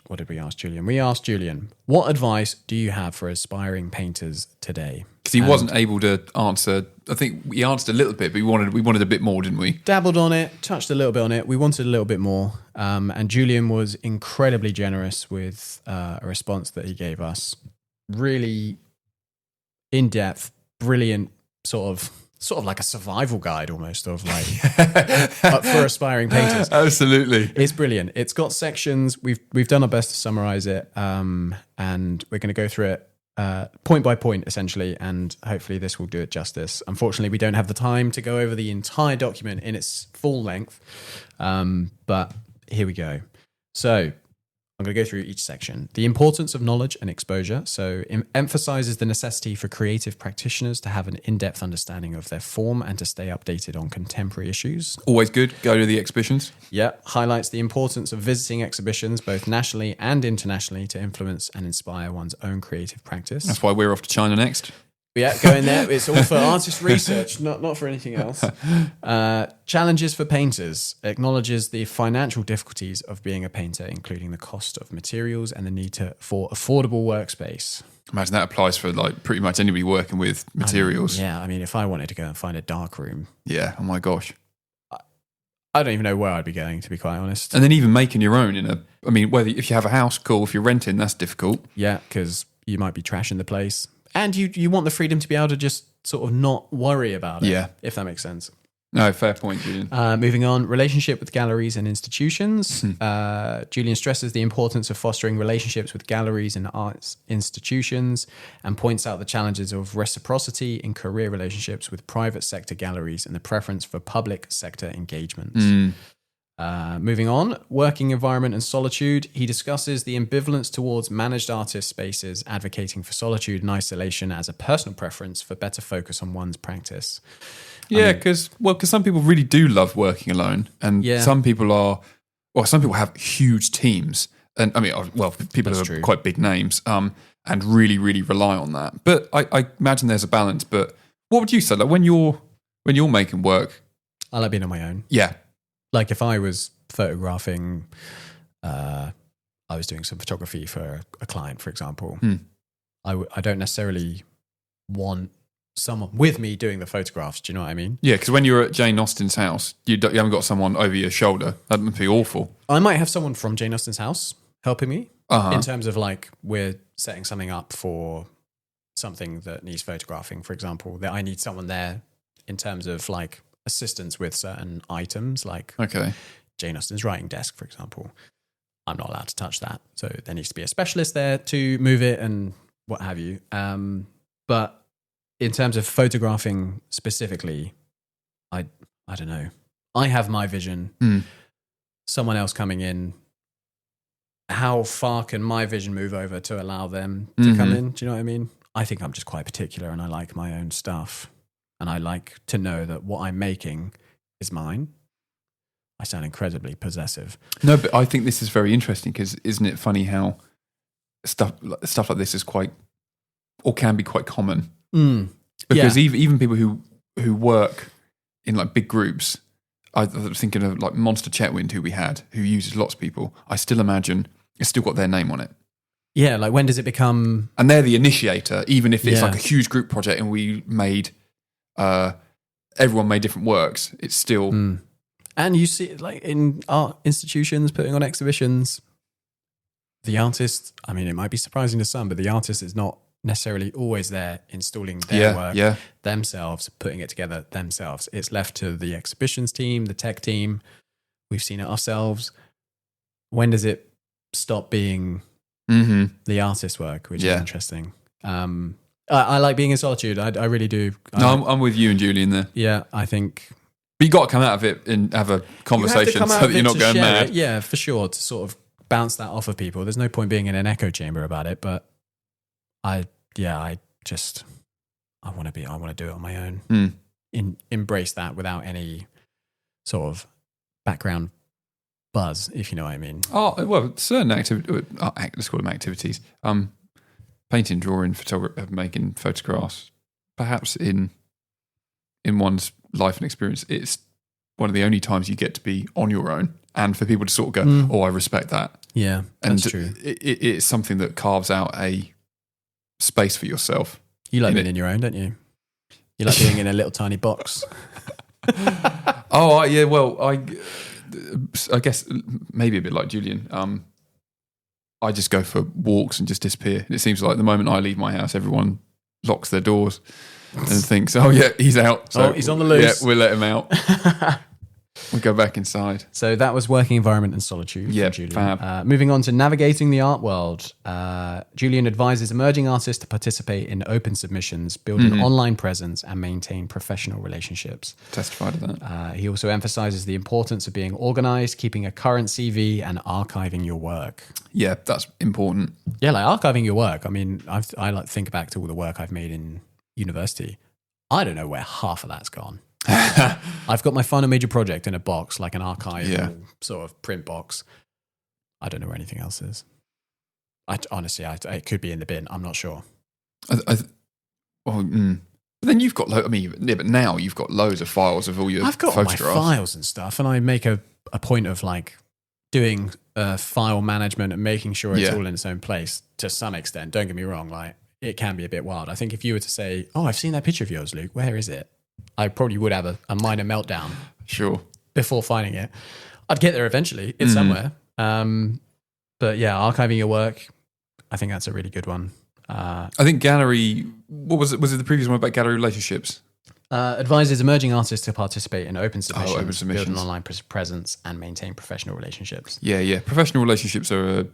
what did we ask Julian? We asked Julian, what advice do you have for aspiring painters today? Because he wasn't able to answer. I think we answered a little bit, but we wanted a bit more, didn't we? Dabbled on it, touched a little bit on it. We wanted a little bit more. And Julian was incredibly generous with a response that he gave us. Really in-depth, brilliant, sort of like a survival guide almost of like for aspiring painters. Absolutely. It's brilliant. It's got sections. We've done our best to summarize it. And we're going to go through it point by point, essentially, and hopefully this will do it justice. Unfortunately, we don't have the time to go over the entire document in its full length, but here we go. So I'm going to go through each section. The importance of knowledge and exposure. So it emphasizes the necessity for creative practitioners to have an in-depth understanding of their form and to stay updated on contemporary issues. Always good. Go to the exhibitions. Yeah. Highlights the importance of visiting exhibitions, both nationally and internationally, to influence and inspire one's own creative practice. That's why we're off to China next. Yeah, go in there. It's all for artist research, not for anything else. Challenges for painters. Acknowledges the financial difficulties of being a painter, including the cost of materials and the need for affordable workspace. Imagine that applies for like pretty much anybody working with materials. I mean, if I wanted to go and find a dark room. Yeah, oh my gosh. I don't even know where I'd be going, to be quite honest. And then even making your own whether if you have a house, cool. If you're renting, that's difficult. Yeah, because you might be trashing the place. And you want the freedom to be able to just sort of not worry about it. Yeah. If that makes sense. No, fair point, Julian. Moving on, relationship with galleries and institutions. Julian stresses the importance of fostering relationships with galleries and arts institutions and points out the challenges of reciprocity in career relationships with private sector galleries and the preference for public sector engagements. Moving on, working environment and solitude. He discusses the ambivalence towards managed artist spaces, advocating for solitude and isolation as a personal preference for better focus on one's practice. Yeah, because some people really do love working alone, and some people have huge teams, and people That's are true. quite big names, and really, really rely on that. But I imagine there's a balance. But what would you say, like when you're making work? I like being on my own. Yeah, Like if I was photographing, I was doing some photography for a client, for example. I don't necessarily want someone with me doing the photographs. Do you know what I mean? yeah. Because when you're at Jane Austen's house, you haven't got someone over your shoulder. That would be awful. I might have someone from Jane Austen's house helping me Uh-huh. in terms of like we're setting something up for something that needs photographing, for example, that I need someone there in terms of like assistance with certain items, like Okay. Jane Austen's writing desk, for example. I'm not allowed to touch that. So there needs to be a specialist there to move it and what have you. But in terms of photographing specifically, I don't know. I have my vision. Someone else coming in, how far can my vision move over to allow them to come in? Do you know what I mean? I think I'm just quite particular and I like my own stuff. And I like to know that what I'm making is mine. I sound incredibly possessive. No, but I think this is very interesting because isn't it funny how stuff like this is quite, or can be quite common? Because even people who work in like big groups, I was thinking of like Monster Chetwynd, who we had, who uses lots of people. I still imagine it's still got their name on it. Yeah, like when does it become... And they're the initiator, even if it's Yeah. like a huge group project and we made, everyone made different works, it's still... And you see, like in art institutions putting on exhibitions, the artist, I mean, it might be surprising to some, but the artist is not necessarily always there installing their work themselves, putting it together themselves. It's left to the exhibitions team, the tech team. We've seen it ourselves. When does it stop being the artist's work, which is interesting. I like being in solitude. I really do. I'm with you and Julian there. Yeah, I think... But you got to come out of it and have a conversation so that you're not going mad. Yeah, for sure, to sort of bounce that off of people. There's no point being in an echo chamber about it, but I want to do it on my own. Embrace that without any sort of background buzz, if you know what I mean. Oh, well, certain activity, let's call them activities. Painting, drawing, making photographs, perhaps in one's life and experience, it's one of the only times you get to be on your own, and for people to sort of go, "Oh, I respect that." Yeah, that's true. It's something that carves out a space for yourself. You like being in your own, don't you? You like being in a little tiny box. Yeah. Well, I guess maybe a bit like Julian. I just go for walks and just disappear. It seems like the moment I leave my house, everyone locks their doors and thinks, "Oh yeah, he's out. So he's on the loose. Yeah, we'll let him out." We go back inside. So that was working environment and solitude. Yeah, Julian. fab. Moving on to navigating the art world. Julian advises emerging artists to participate in open submissions, build an online presence, and maintain professional relationships. Testify to that. He also emphasizes the importance of being organized, keeping a current CV, and archiving your work. Yeah, that's important. Yeah, like archiving your work. I mean, I like to think back to all the work I've made in university. I don't know where half of that's gone. I've got my final major project in a box, like an archival sort of print box. I don't know where anything else is. Honestly, it could be in the bin. I'm not sure. But then you've got, but now you've got loads of files of all your I've got all my photographs. files and stuff, and I make a point of like doing file management and making sure it's all in its own place to some extent. Don't get me wrong, like it can be a bit wild. I think if you were to say, "Oh, I've seen that picture of yours, Luke. Where is it?" I probably would have a minor meltdown. Sure. before finding it. I'd get there eventually. It's somewhere. But yeah, archiving your work, I think that's a really good one. I think gallery, what was it? Was it the previous one about gallery relationships? Advises emerging artists to participate in open submissions, open submissions. build an online presence, and maintain professional relationships. Yeah. Professional relationships are,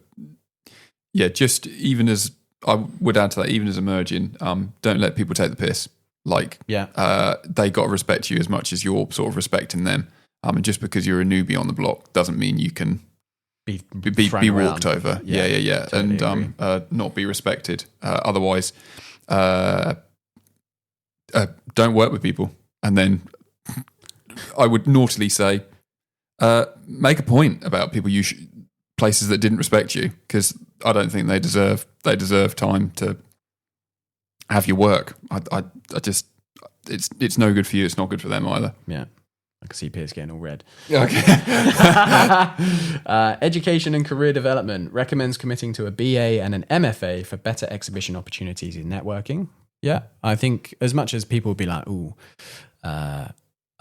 just even as, I would add to that, even as emerging, don't let people take the piss. Like, they got to respect you as much as you're sort of respecting them. And just because you're a newbie on the block doesn't mean you can be walked over. Yeah. Totally and not be respected. Otherwise, don't work with people. And then I would naughtily say, make a point about people places that didn't respect you, because I don't think they deserve time to have your work. I just it's no good for you. It's not good for them either. Yeah. I can see Piers getting all red. Okay. Education and career development recommends committing to a BA and an MFA for better exhibition opportunities in networking. Yeah, I think as much as people would be like, "Ooh, I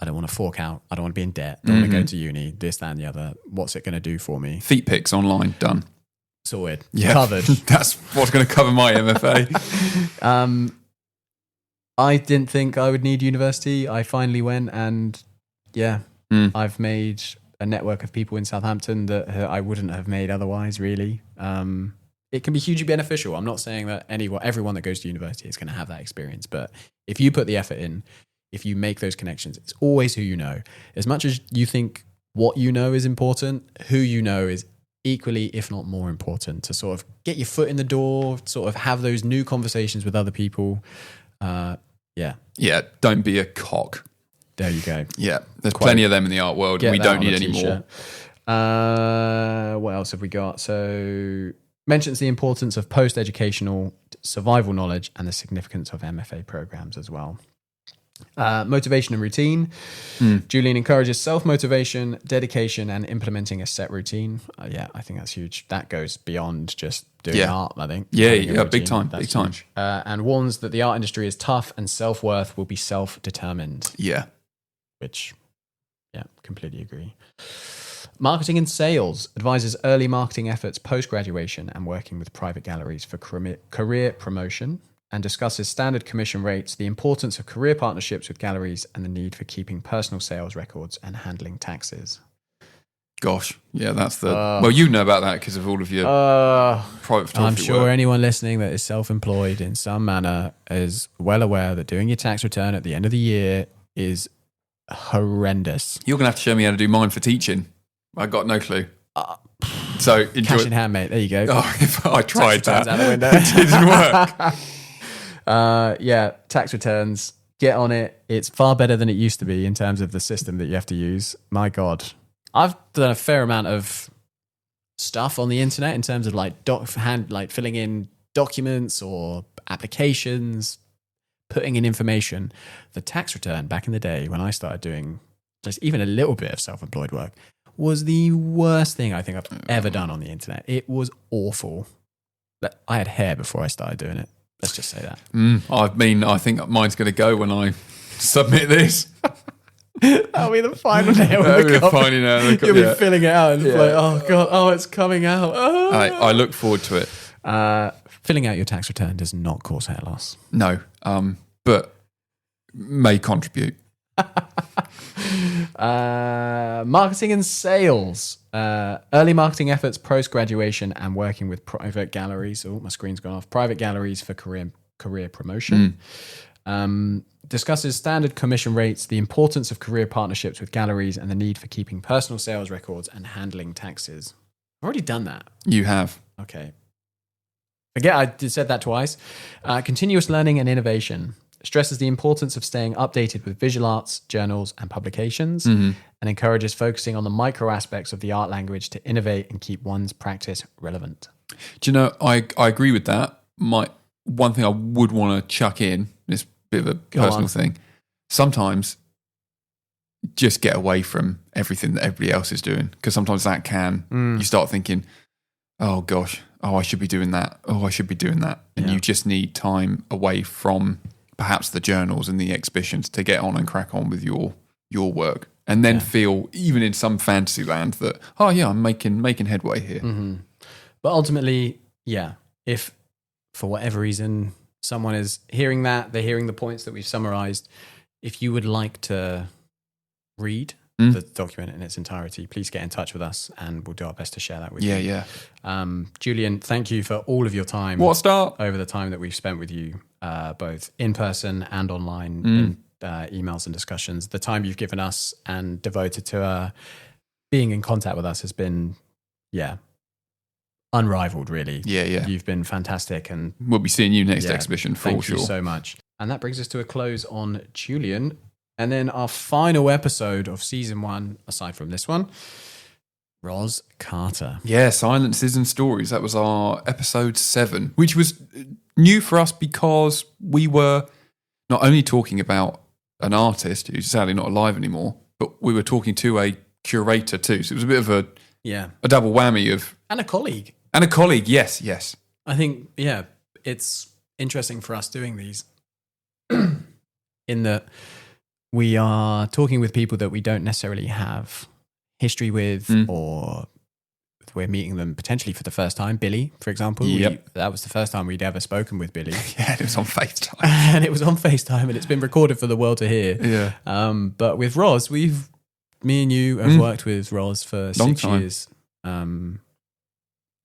don't want to fork out. I don't want to be in debt. Don't want to go to uni. This, that, and the other. What's it going to do for me?" Feet pics online, done. Sorted. Yeah. Covered. That's what's going to cover my MFA. I didn't think I would need university. I finally went, and I've made a network of people in Southampton that I wouldn't have made otherwise, really. It can be hugely beneficial. I'm not saying that everyone that goes to university is going to have that experience, but if you put the effort in, if you make those connections, it's always who you know. As much as you think what you know is important, who you know is equally, if not more important, to sort of get your foot in the door, sort of have those new conversations with other people. Yeah, don't be a cock. There you go. Yeah, there's plenty of them in the art world. We don't need any more. What else have we got? So mentions the importance of post-educational survival knowledge and the significance of MFA programs as well. Motivation and routine. Julian encourages self-motivation, dedication, and implementing a set routine. I think that's huge. That goes beyond just doing art, I think. Yeah, big time. And warns that the art industry is tough and self-worth will be self-determined. Yeah. Which, completely agree. Marketing and sales advises early marketing efforts post-graduation and working with private galleries for career promotion, and discusses standard commission rates, the importance of career partnerships with galleries, and the need for keeping personal sales records and handling taxes. Gosh, yeah, that's the... well, you know about that because of all of your private photography I'm sure work. Anyone listening that is self-employed in some manner is well aware that doing your tax return at the end of the year is horrendous. You're going to have to show me how to do mine for teaching. I got no clue. So enjoy. Cash in hand, mate. There you go. Oh, if I tried that. Out the window. It didn't work. Tax returns. Get on it. It's far better than it used to be in terms of the system that you have to use. My God. I've done a fair amount of stuff on the internet in terms of filling in documents or applications, putting in information. The tax return back in the day when I started doing just even a little bit of self-employed work was the worst thing I think I've ever done on the internet. It was awful. I had hair before I started doing it. Let's just say that. I think mine's going to go when I submit this. That'll be the final nail. You'll be filling it out and like, oh God, it's coming out. Oh. I look forward to it. Filling out your tax return does not cause hair loss. No, but may contribute. Marketing and sales. Early marketing efforts post-graduation and working with private galleries. Oh, my screen's gone off. Private galleries for career promotion. Discusses standard commission rates, the importance of career partnerships with galleries, and the need for keeping personal sales records and handling taxes. I've already done that. You have. Okay. Again, I said that twice. Continuous learning and innovation. Stresses the importance of staying updated with visual arts, journals, and publications, and encourages focusing on the micro aspects of the art language to innovate and keep one's practice relevant. Do you know, I agree with that. One thing I would want to chuck in, this bit of a personal thing, sometimes just get away from everything that everybody else is doing, because sometimes that you start thinking, oh gosh, I should be doing that. Oh, I should be doing that. And you just need time away from perhaps the journals and the exhibitions to get on and crack on with your work. and then feel, even in some fantasy land, that, oh yeah, I'm making headway here. Mm-hmm. But ultimately, yeah, if for whatever reason someone is hearing that, they're hearing the points that we've summarized, if you would like to read the document in its entirety, please get in touch with us and we'll do our best to share that with you. Yeah. Julian, thank you for all of your time. What a start. Over the time that we've spent with you, both in person and online, in emails and discussions. The time you've given us and devoted to being in contact with us has been, unrivaled, really. Yeah. You've been fantastic, and we'll be seeing you next exhibition for thank sure. Thank you so much. And that brings us to a close on Julian. And then our final episode of season 1, aside from this one, Ros Carter. Yeah, Silences and Stories. That was our episode 7, which was new for us because we were not only talking about an artist who's sadly not alive anymore, but we were talking to a curator too. So it was a bit of a double whammy of... And a colleague. And a colleague, yes. I think, it's interesting for us doing these in that we are talking with people that we don't necessarily have history with, or we're meeting them potentially for the first time. Billy, for example. Yep. That was the first time we'd ever spoken with Billy. Yeah, it was on FaceTime. And it was on FaceTime, and it's been recorded for the world to hear. Yeah. But with Ros, me and you have worked with Ros for Long 6 time. years.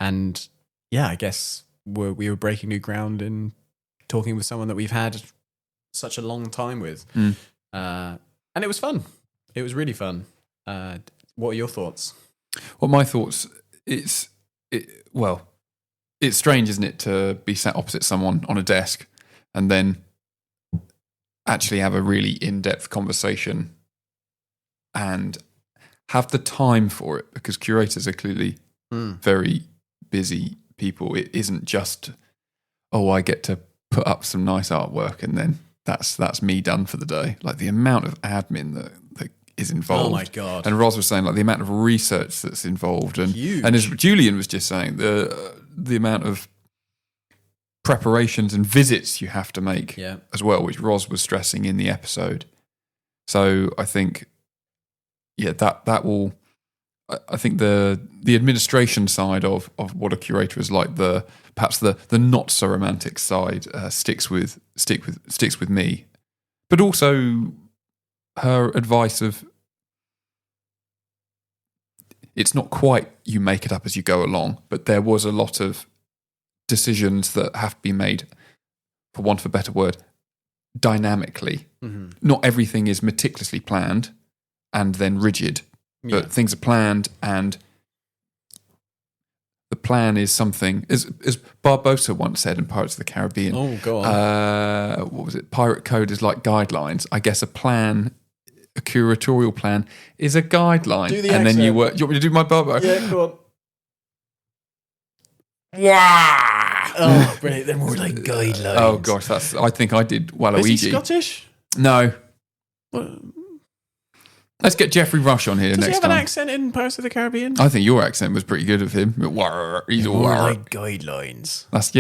And I guess we were breaking new ground in talking with someone that we've had such a long time with. And it was fun. It was really fun. What are your thoughts? Well, my thoughts, it's strange, isn't it, to be sat opposite someone on a desk and then actually have a really in-depth conversation and have the time for it, because curators are clearly very busy people. It isn't just, I get to put up some nice artwork and then that's me done for the day. Like the amount of admin that is involved. Oh my God. And Ros was saying, like, the amount of research that's involved, and Huge. And as Julian was just saying, the amount of preparations and visits you have to make as well, which Ros was stressing in the episode. So I think that will, I think the administration side of what a curator is like, perhaps the not so romantic side sticks with me, but also her advice of, it's not quite you make it up as you go along, but there was a lot of decisions that have to be made, for want of a better word, dynamically. Mm-hmm. Not everything is meticulously planned and then rigid, but things are planned, and the plan is something, as Barbosa once said in Pirates of the Caribbean. Oh, God. What was it? Pirate code is like guidelines. I guess a curatorial plan is a guideline. Do the and accent. then you work. Do you want me to do my Barbo? Yeah, go on. Yeah. Oh, brilliant. They're more like guidelines. Oh gosh, I think I did Waluigi. Is he Scottish? No. What? Let's get Jeffrey Rush on here Does next he have time. an accent in Pirates of the Caribbean? I think your accent was pretty good of him. He's all More like guidelines. That's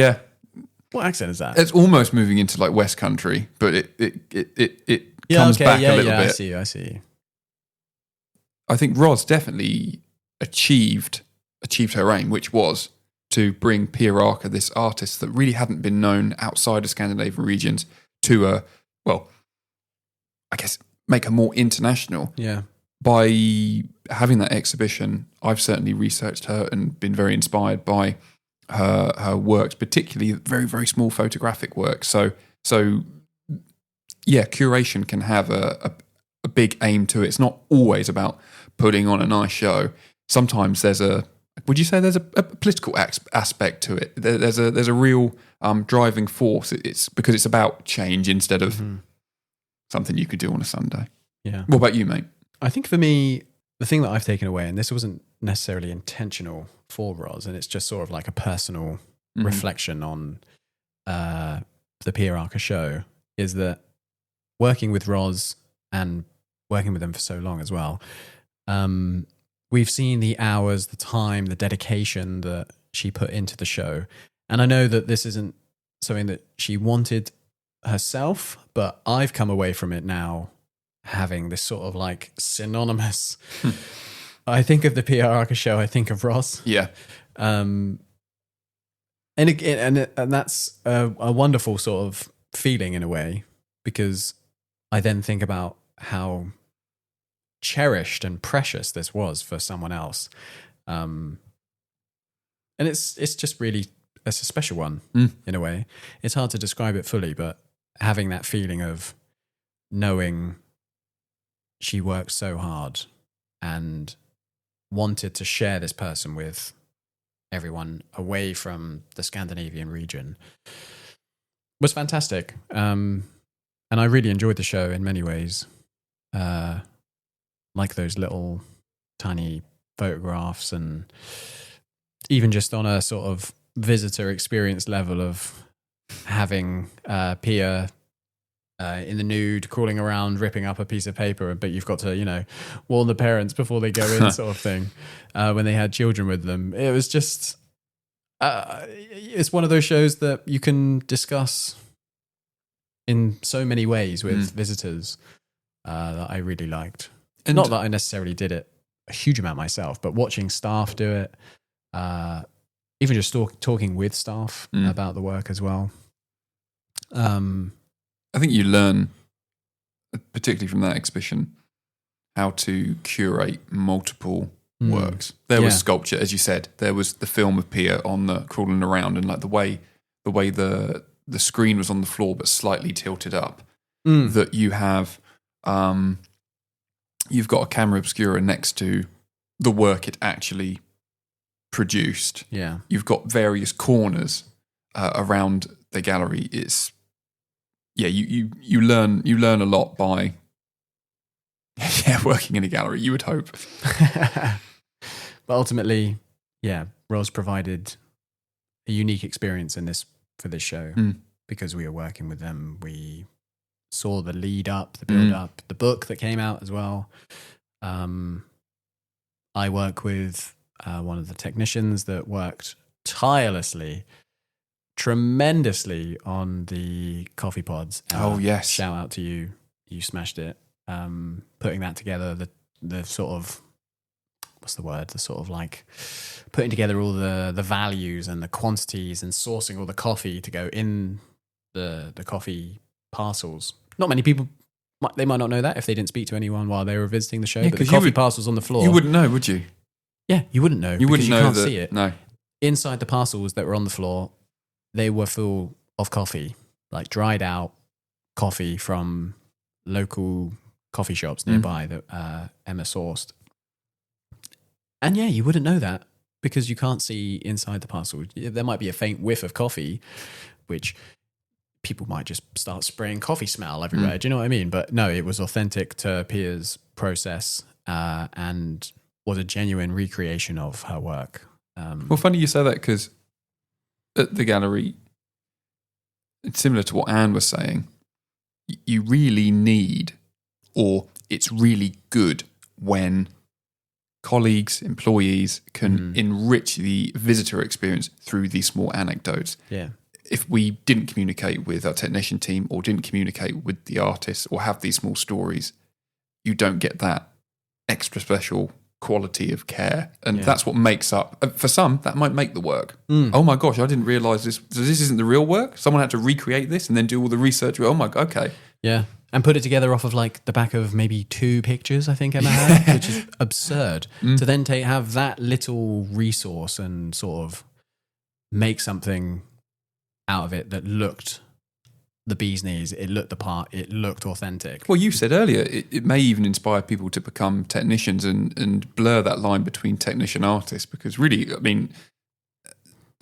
What accent is that? It's almost moving into like West Country, but it comes back a little bit. I see. I think Ros definitely achieved her aim, which was to bring Piers, this artist that really hadn't been known outside of Scandinavian regions, to I guess, make her more international. Yeah. By having that exhibition, I've certainly researched her and been very inspired by her works, particularly very, very small photographic work. So curation can have a big aim to it. It's not always about putting on a nice show. Sometimes would you say there's a political aspect to it? There's a real driving force. It's because it's about change instead of something you could do on a Sunday. Yeah. What about you, mate? I think for me, the thing that I've taken away, and this wasn't necessarily intentional for Ros, and it's just sort of like a personal reflection on the Piers Arca show, is that working with Ros and working with them for so long as well, we've seen the hours, the time, the dedication that she put into the show. And I know that this isn't something that she wanted herself, but I've come away from it now having this sort of like synonymous. I think of the Pierre Arca show. I think of Ross. Yeah. And that's a wonderful sort of feeling in a way, because I then think about how cherished and precious this was for someone else. And it's just really, it's a special one in a way. It's hard to describe it fully, but having that feeling of knowing she worked so hard and wanted to share this person with everyone away from the Scandinavian region was fantastic. And I really enjoyed the show in many ways. Like those little tiny photographs, and even just on a sort of visitor experience level of having Pia in the nude, crawling around, ripping up a piece of paper, but you've got to, warn the parents before they go in, sort of thing. When they had children with them, it was just, it's one of those shows that you can discuss in so many ways with visitors that I really liked. And not that I necessarily did it a huge amount myself, but watching staff do it, even just talking with staff about the work as well. I think you learn, particularly from that exhibition, how to curate multiple works. There was sculpture, as you said. There was the film of Pia on the crawling around, and like the way the screen was on the floor but slightly tilted up. That you have, you've got a camera obscura next to the work it actually produced. Yeah, you've got various corners around the gallery. It's you learn a lot by working in a gallery, you would hope. But ultimately, Ros provided a unique experience for this show because we were working with them. We saw the lead up, the build up, the book that came out as well. I work with one of the technicians that worked tirelessly, tremendously on the coffee pods. Oh yes, shout out to you! You smashed it. Putting that together, the sort of, what's the word? The sort of like putting together all the values and the quantities and sourcing all the coffee to go in the coffee parcels. Not many people, they might not know that if they didn't speak to anyone while they were visiting the show. But the coffee parcels on the floor, you wouldn't know, would you? Yeah, you wouldn't know. You wouldn't know, can't see it. No. Inside the parcels that were on the floor, they were full of coffee, like dried out coffee from local coffee shops nearby that Emma sourced. And you wouldn't know that because you can't see inside the parcel. There might be a faint whiff of coffee, which people might just start spraying coffee smell everywhere. Do you know what I mean? But no, it was authentic to Pia's process and was a genuine recreation of her work. Well, funny you say that, because at the gallery, it's similar to what Anne was saying. You really need, or it's really good when colleagues, employees can enrich the visitor experience through these small anecdotes. Yeah. If we didn't communicate with our technician team or didn't communicate with the artists or have these small stories, you don't get that extra special quality of care. And that's what makes up, for some, that might make the work. Oh my gosh, I didn't realise this. So this isn't the real work? Someone had to recreate this and then do all the research. Oh my god, okay. Yeah. And put it together off of like the back of maybe 2 pictures, I think Emma had, which is absurd. To then have that little resource and sort of make something out of it that looked the bee's knees, it looked the part, it looked authentic. Well, you said earlier, it may even inspire people to become technicians and blur that line between technician and artist, because really, I mean,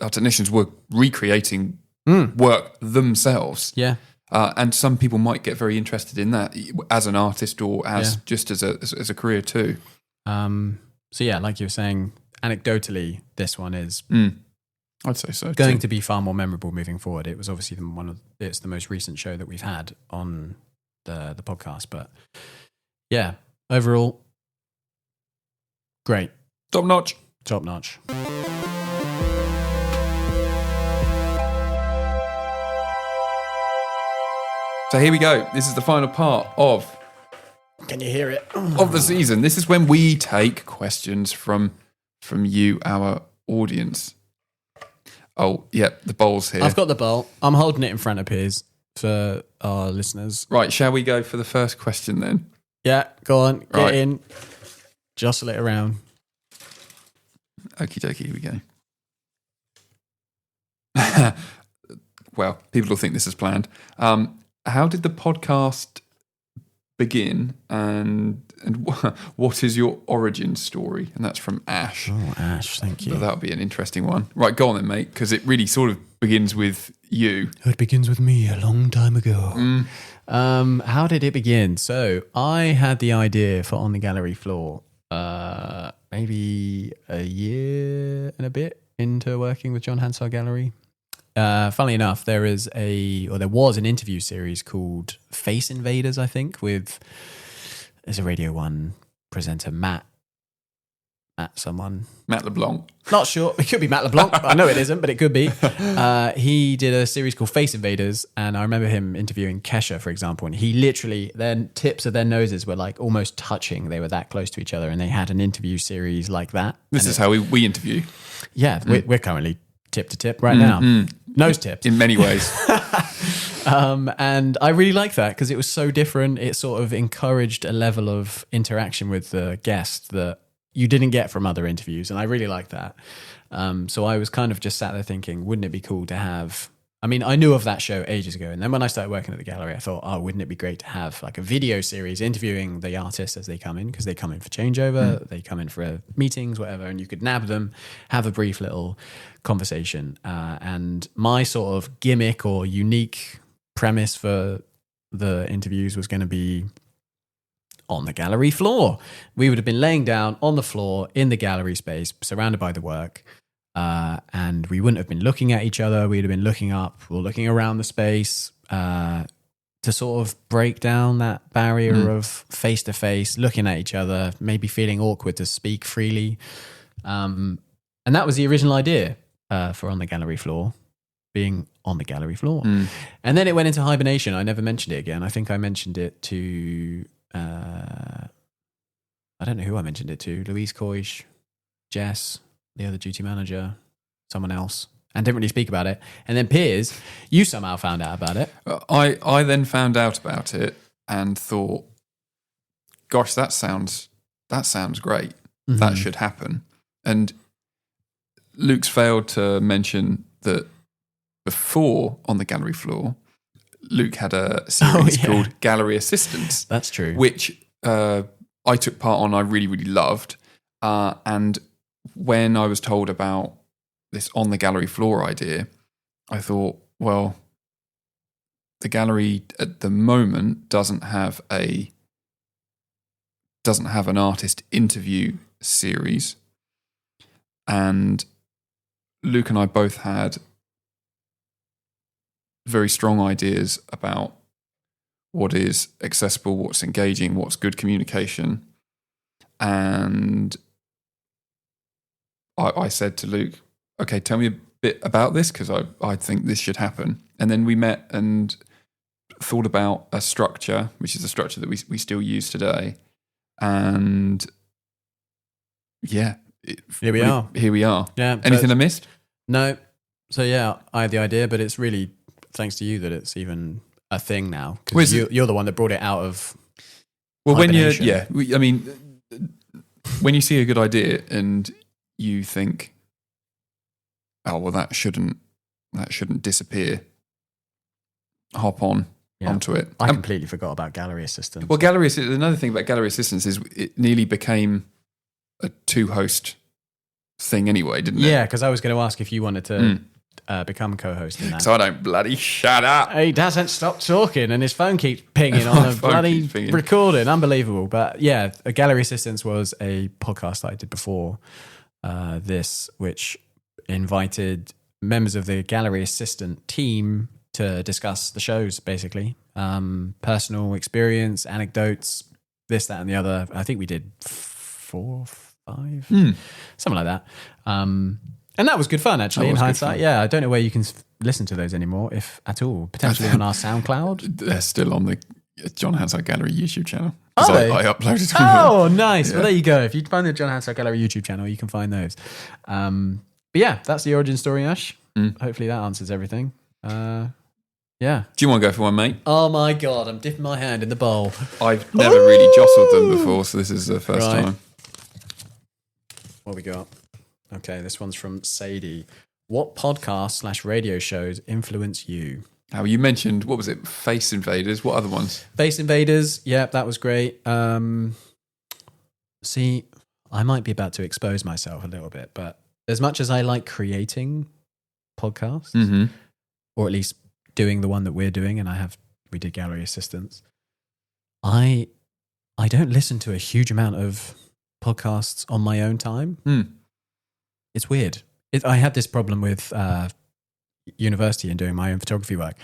our technicians were recreating work themselves. Yeah. And some people might get very interested in that as an artist or as just as a career too. So yeah, like you were saying, anecdotally, this one is I'd say so. Going to be far more memorable moving forward. It was obviously it's the most recent show that we've had on the podcast, but yeah, overall, great, top notch. So here we go. This is the final part of Can you hear it? of the season. This is when we take questions from you, our audience. Oh, yeah, the bowl's here. I've got the bowl. I'm holding it in front of Piers for our listeners. Right, shall we go for the first question then? Yeah, go on. Get Right. in. Jostle it around. Okie dokie, here we go. Well, people will think this is planned. How did the podcast begin, and what is your origin story? And that's from Ash. Oh, Ash, thank you. So that'll be an interesting one. Right, go on then, mate, because it really sort of begins with you. It begins with me a long time ago. How did it begin? So I had the idea for On the Gallery Floor maybe a year and a bit into working with John Hansard Gallery. Funnily enough, there was an interview series called Face Invaders, I think, there's a Radio 1 presenter, Matt LeBlanc. Not sure. It could be Matt LeBlanc. I know it isn't, but it could be. He did a series called Face Invaders, and I remember him interviewing Kesha, for example, and he literally, their tips of their noses were like almost touching. They were that close to each other, and they had an interview series like that. This is how we interview. Yeah, we're currently tip to tip right now. Nose tipped. In many ways. And I really liked that because it was so different. It sort of encouraged a level of interaction with the guest that you didn't get from other interviews. And I really liked that. So I was kind of just sat there thinking, wouldn't it be cool to have... I mean, I knew of that show ages ago. And then when I started working at the gallery, I thought, oh, wouldn't it be great to have like a video series interviewing the artists as they come in? Because they come in for changeover, they come in for meetings, whatever. And you could nab them, have a brief little conversation. And my sort of gimmick or unique premise for the interviews was going to be on the gallery floor. We would have been laying down on the floor in the gallery space, surrounded by the work. And we wouldn't have been looking at each other. We'd have been looking up or looking around the space to sort of break down that barrier of face-to-face, looking at each other, maybe feeling awkward to speak freely. And that was the original idea for On the Gallery Floor, being on the gallery floor. And then it went into hibernation. I never mentioned it again. I think I mentioned it to... I don't know who I mentioned it to. Louise Coysh, Jess... the other duty manager, someone else, and didn't really speak about it. And then Piers, you somehow found out about it. I then found out about it and thought, gosh, that sounds great. That should happen. And Luke's failed to mention that before On the Gallery Floor, Luke had a series called Gallery Assistants. That's true. Which I took part on, I really, really loved. And when I was told about this On the Gallery Floor idea, I thought, well, the gallery at the moment doesn't have an artist interview series. And Luke and I both had very strong ideas about what is accessible, what's engaging, what's good communication. And I said to Luke, okay, tell me a bit about this because I think this should happen. And then we met and thought about a structure, which is a structure that we still use today. And yeah. Here we are. Yeah. Anything I missed? No. So yeah, I had the idea, but it's really thanks to you that it's even a thing now. Because you're the one that brought it out of hibernation. When you see a good idea and you think, oh well, that shouldn't disappear. Hop onto it. I completely forgot about gallery assistants. Well, another thing about gallery assistants is it nearly became a 2-host thing anyway, didn't it? Yeah, because I was going to ask if you wanted to become co-host in that. So I don't bloody shut up. He doesn't stop talking and his phone keeps pinging on the bloody recording. Unbelievable. But yeah, a Gallery Assistants was a podcast that I did before this, which invited members of the Gallery Assistant team to discuss the shows, basically. Personal experience, anecdotes, this, that, and the other. I think we did 4, 5, something like that. And that was good fun, actually, in hindsight. Yeah, I don't know where you can listen to those anymore, if at all. Potentially on our SoundCloud. They're still on the John Hansard Gallery YouTube channel. because Are they? I uploaded them. Oh, nice. Yeah. Well, there you go. If you find the John Hansard Gallery YouTube channel, you can find those. But yeah, that's the origin story, Ash. Hopefully that answers everything. Yeah. Do you want to go for one, mate? Oh my God, I'm dipping my hand in the bowl. I've never really jostled them before, so this is the first time. What we got? Okay, this one's from Sadie. What podcast / radio shows influence you? Now, you mentioned, what was it? Face Invaders. What other ones? Face Invaders. Yeah, that was great. See, I might be about to expose myself a little bit, but as much as I like creating podcasts, or at least doing the one that we're doing, and we did Gallery Assistants, I don't listen to a huge amount of podcasts on my own time. It's weird. I had this problem with university and doing my own photography work.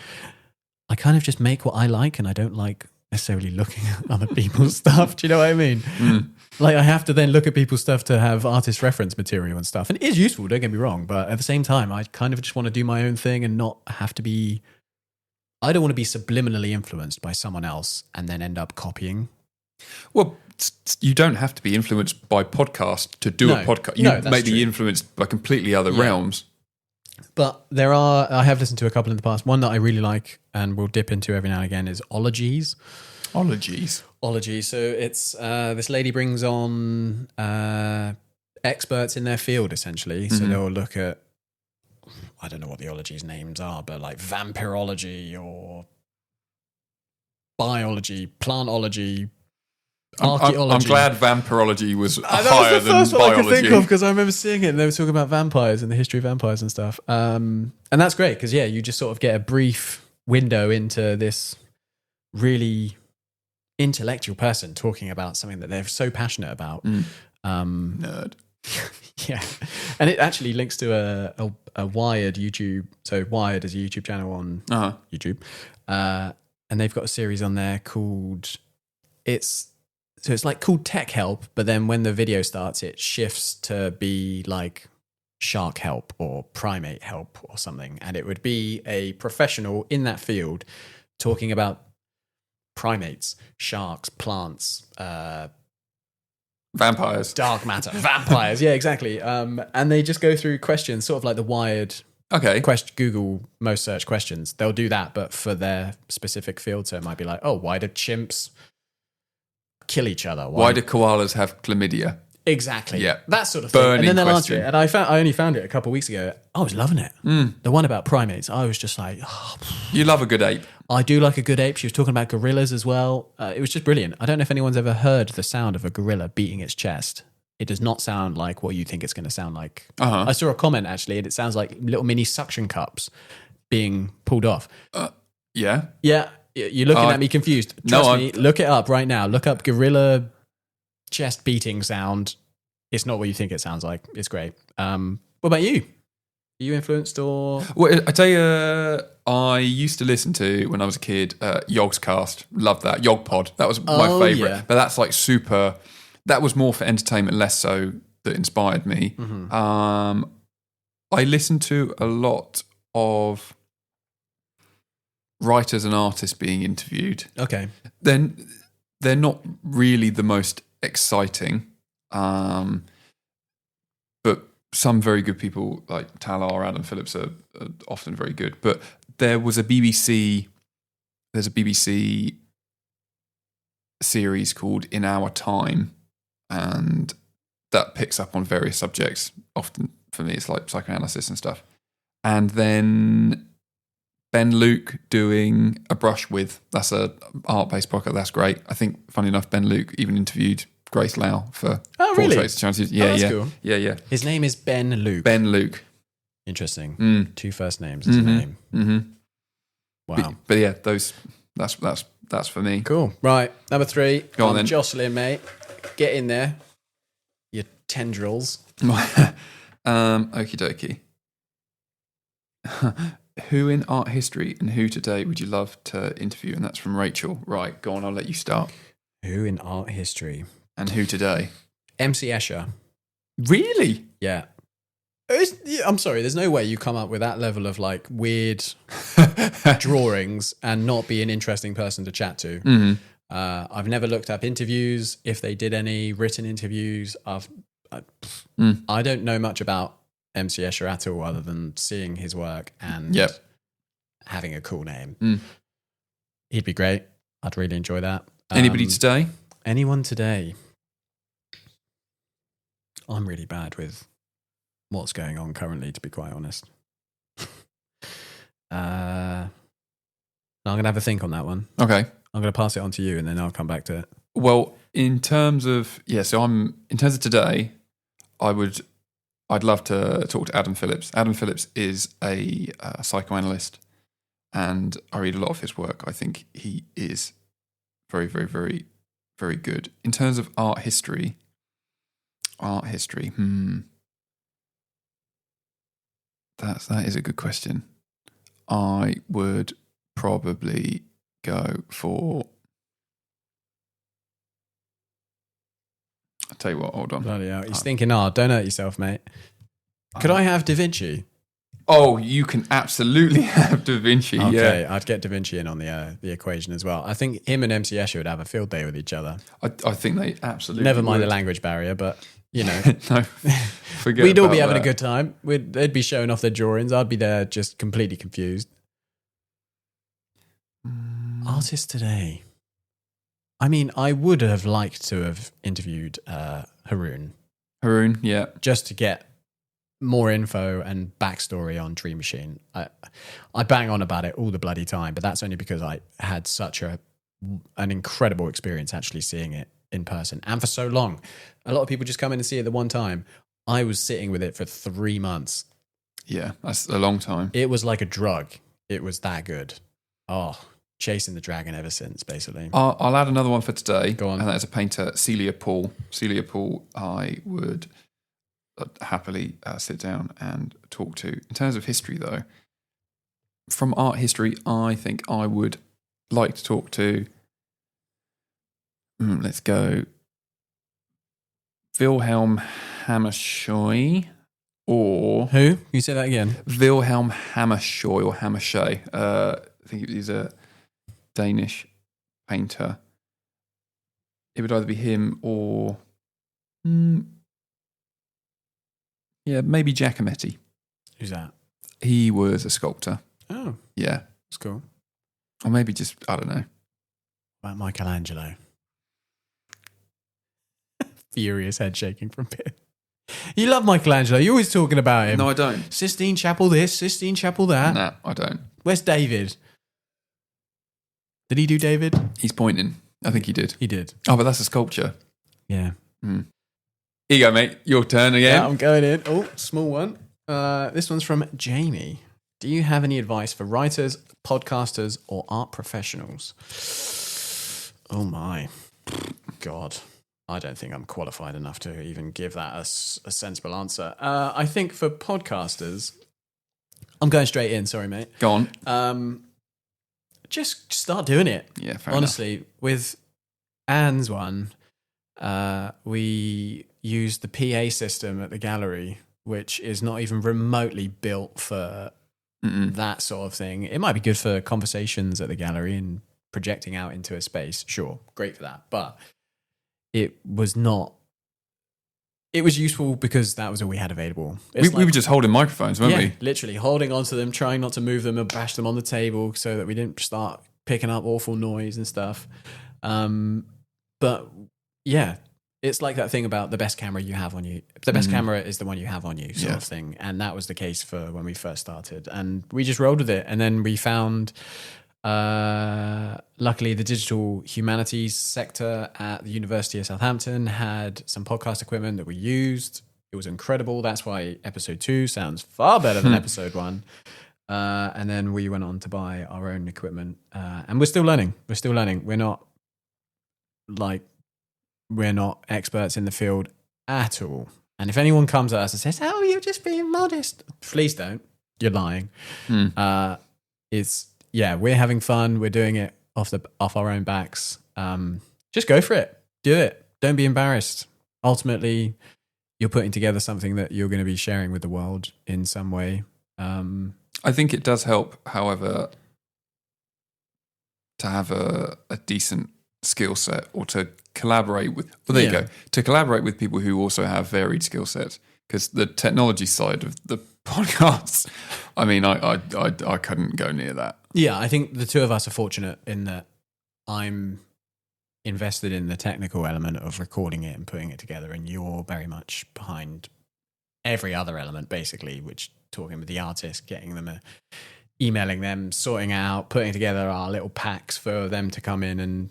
I kind of just make what I like, and I don't like necessarily looking at other people's stuff. Do you know what I mean? Like, I have to then look at people's stuff to have artist reference material and stuff. And it is useful, don't get me wrong, but at the same time, I kind of just want to do my own thing and not have to be... I don't want to be subliminally influenced by someone else and then end up copying. Well, you don't have to be influenced by podcast to do a podcast. You may be influenced by completely other realms. But I have listened to a couple in the past. One that I really like and will dip into every now and again is Ologies. Ologies. So it's this lady brings on experts in their field, essentially. So they'll look at, I don't know what the ologies names are, but like vampirology or biology, plantology, archaeology. I'm glad vampirology was higher that was the first than one biology. I could think of, because I remember seeing it and they were talking about vampires and the history of vampires and stuff. And that's great because, yeah, you just sort of get a brief window into this really intellectual person talking about something that they're so passionate about. Nerd. Yeah. And it actually links to a Wired YouTube. So Wired is a YouTube channel on YouTube. And they've got a series on there called... It's like called Tech Help, but then when the video starts, it shifts to be like Shark Help or Primate Help or something. And it would be a professional in that field talking about primates, sharks, plants, vampires, dark matter, vampires. Yeah, exactly. And they just go through questions, sort of like the Wired Google most search questions. They'll do that, but for their specific field. So it might be like, why do chimps kill each other? Why do koalas have chlamydia? Exactly. Yeah. That sort of thing. Burning and then they'll question. answer it. And I only found it a couple of weeks ago. I was loving it. The one about primates, I was just like... You love a good ape. I do like a good ape. She was talking about gorillas as well. It was just brilliant. I don't know if anyone's ever heard the sound of a gorilla beating its chest. It does not sound like what you think it's going to sound like. I saw a comment, actually, and it sounds like little mini suction cups being pulled off. Yeah? Yeah. You're looking at me confused. Trust me, look it up right now. Look up gorilla chest beating sound. It's not what you think it sounds like. It's great. What about you? Are you influenced or? Well, I tell you, I used to listen to, when I was a kid, Yogg's Cast. Loved that. Yog Pod. That was my favourite. Yeah. But that's like super... That was more for entertainment, less so that inspired me. I listened to a lot of writers and artists being interviewed. Okay. Then they're not really the most exciting, but some very good people like Talar, Adam Phillips are often very good. But there's a BBC series called In Our Time, and that picks up on various subjects. Often for me, it's like psychoanalysis and stuff. And then Ben Luke doing A Brush With. That's a art-based podcast. That's great. I think, funny enough, Ben Luke even interviewed Grace Lau for really? Portraits of Chances. Yeah, that's cool. Yeah. His name is Ben Luke. Ben Luke. Interesting. 2 first names. His name. Wow. But yeah, that's for me. Cool. Right, number 3. Go on then. Jocelyn, mate. Get in there. You tendrils. Okie dokie. Who in art history and who today would you love to interview? And that's from Rachel. Right, go on, I'll let you start. Who in art history? And who today? MC Escher. Really? Yeah. I'm sorry, there's no way you come up with that level of like weird drawings and not be an interesting person to chat to. I've never looked up interviews, if they did any written interviews. I don't know much about MC Escher at all, other than seeing his work and having a cool name. He'd be great. I'd really enjoy that. Anybody today? Anyone today? I'm really bad with what's going on currently, to be quite honest. I'm going to have a think on that one. Okay. I'm going to pass it on to you and then I'll come back to it. Well, in terms of today, I'd love to talk to Adam Phillips. Adam Phillips is a psychoanalyst, and I read a lot of his work. I think he is very, very, very, very good. In terms of art history, that is a good question. I would probably go for... I'll tell you what, hold on. Bloody hell. He's thinking hard. Don't hurt yourself, mate. Could I have Da Vinci? Oh, you can absolutely have Da Vinci. Okay, yeah. I'd get Da Vinci in on the equation as well. I think him and MC Escher would have a field day with each other. I think they absolutely Never mind would. the language barrier, but, you know. No, forget We'd all about be having that. a good time. They'd be showing off their drawings. I'd be there just completely confused. Artists today. I mean, I would have liked to have interviewed Haroon. Haroon, yeah. Just to get more info and backstory on Dream Machine. I bang on about it all the bloody time, but that's only because I had such an incredible experience actually seeing it in person, and for so long. A lot of people just come in and see it the one time. I was sitting with it for 3 months. Yeah, that's a long time. It was like a drug. It was that good. Oh, chasing the dragon ever since, basically. I'll add another one for today. Go on. And that is a painter, Celia Paul. Celia Paul, I would happily sit down and talk to. In terms of history, though, from art history, I think I would like to talk to, let's go, Wilhelm Hammershøi, or... Who? Can you say that again? Wilhelm Hammershøi or Hammershøi. I think he's a Danish painter. It would either be him or... yeah, maybe Giacometti. Who's that? He was a sculptor. Oh, Yeah. that's cool. Or maybe just, I don't know. About Michelangelo. Furious head shaking from Piers. You love Michelangelo. You're always talking about him. No, I don't. Sistine Chapel this, Sistine Chapel that. No, I don't. Where's David? Did he do David? He's pointing. I think he did. He did. Oh, but that's a sculpture. Yeah. Here you go, mate. Your turn again. Yeah, I'm going in. Oh, small one. This one's from Jamie. Do you have any advice for writers, podcasters, or art professionals? Oh my God. I don't think I'm qualified enough to even give that a sensible answer. I think for podcasters, I'm going straight in. Sorry, mate. Go on. Just start doing it. Yeah, fair Honestly, with Anne's one, we used the PA system at the gallery, which is not even remotely built for that sort of thing. It might be good for conversations at the gallery and projecting out into a space. Sure, great for that. But it was not. It was useful because that was all we had available. We were just holding microphones, weren't we? Literally holding onto them, trying not to move them and bash them on the table so that we didn't start picking up awful noise and stuff. But yeah, it's like that thing about the best camera you have on you. The best camera is the one you have on you, sort of thing. And that was the case for when we first started. And we just rolled with it. And then we found, luckily, the digital humanities sector at the University of Southampton had some podcast equipment that we used. It was incredible. That's why episode 2 sounds far better than episode 1. And then we went on to buy our own equipment. And we're still learning. We're not experts in the field at all. And if anyone comes at us and says, "Oh, you're just being modest," please don't. You're lying. We're having fun. We're doing it off our own backs. Just go for it. Do it. Don't be embarrassed. Ultimately, you're putting together something that you're going to be sharing with the world in some way. I think it does help, however, to have a decent skill set, or to collaborate with. Well, there you go. To collaborate with people who also have varied skill sets, because the technology side of the podcasts, I mean, I couldn't go near that. Yeah, I think the two of us are fortunate in that I'm invested in the technical element of recording it and putting it together, and you're very much behind every other element, basically, which talking with the artist, getting them emailing them, sorting out, putting together our little packs for them to come in and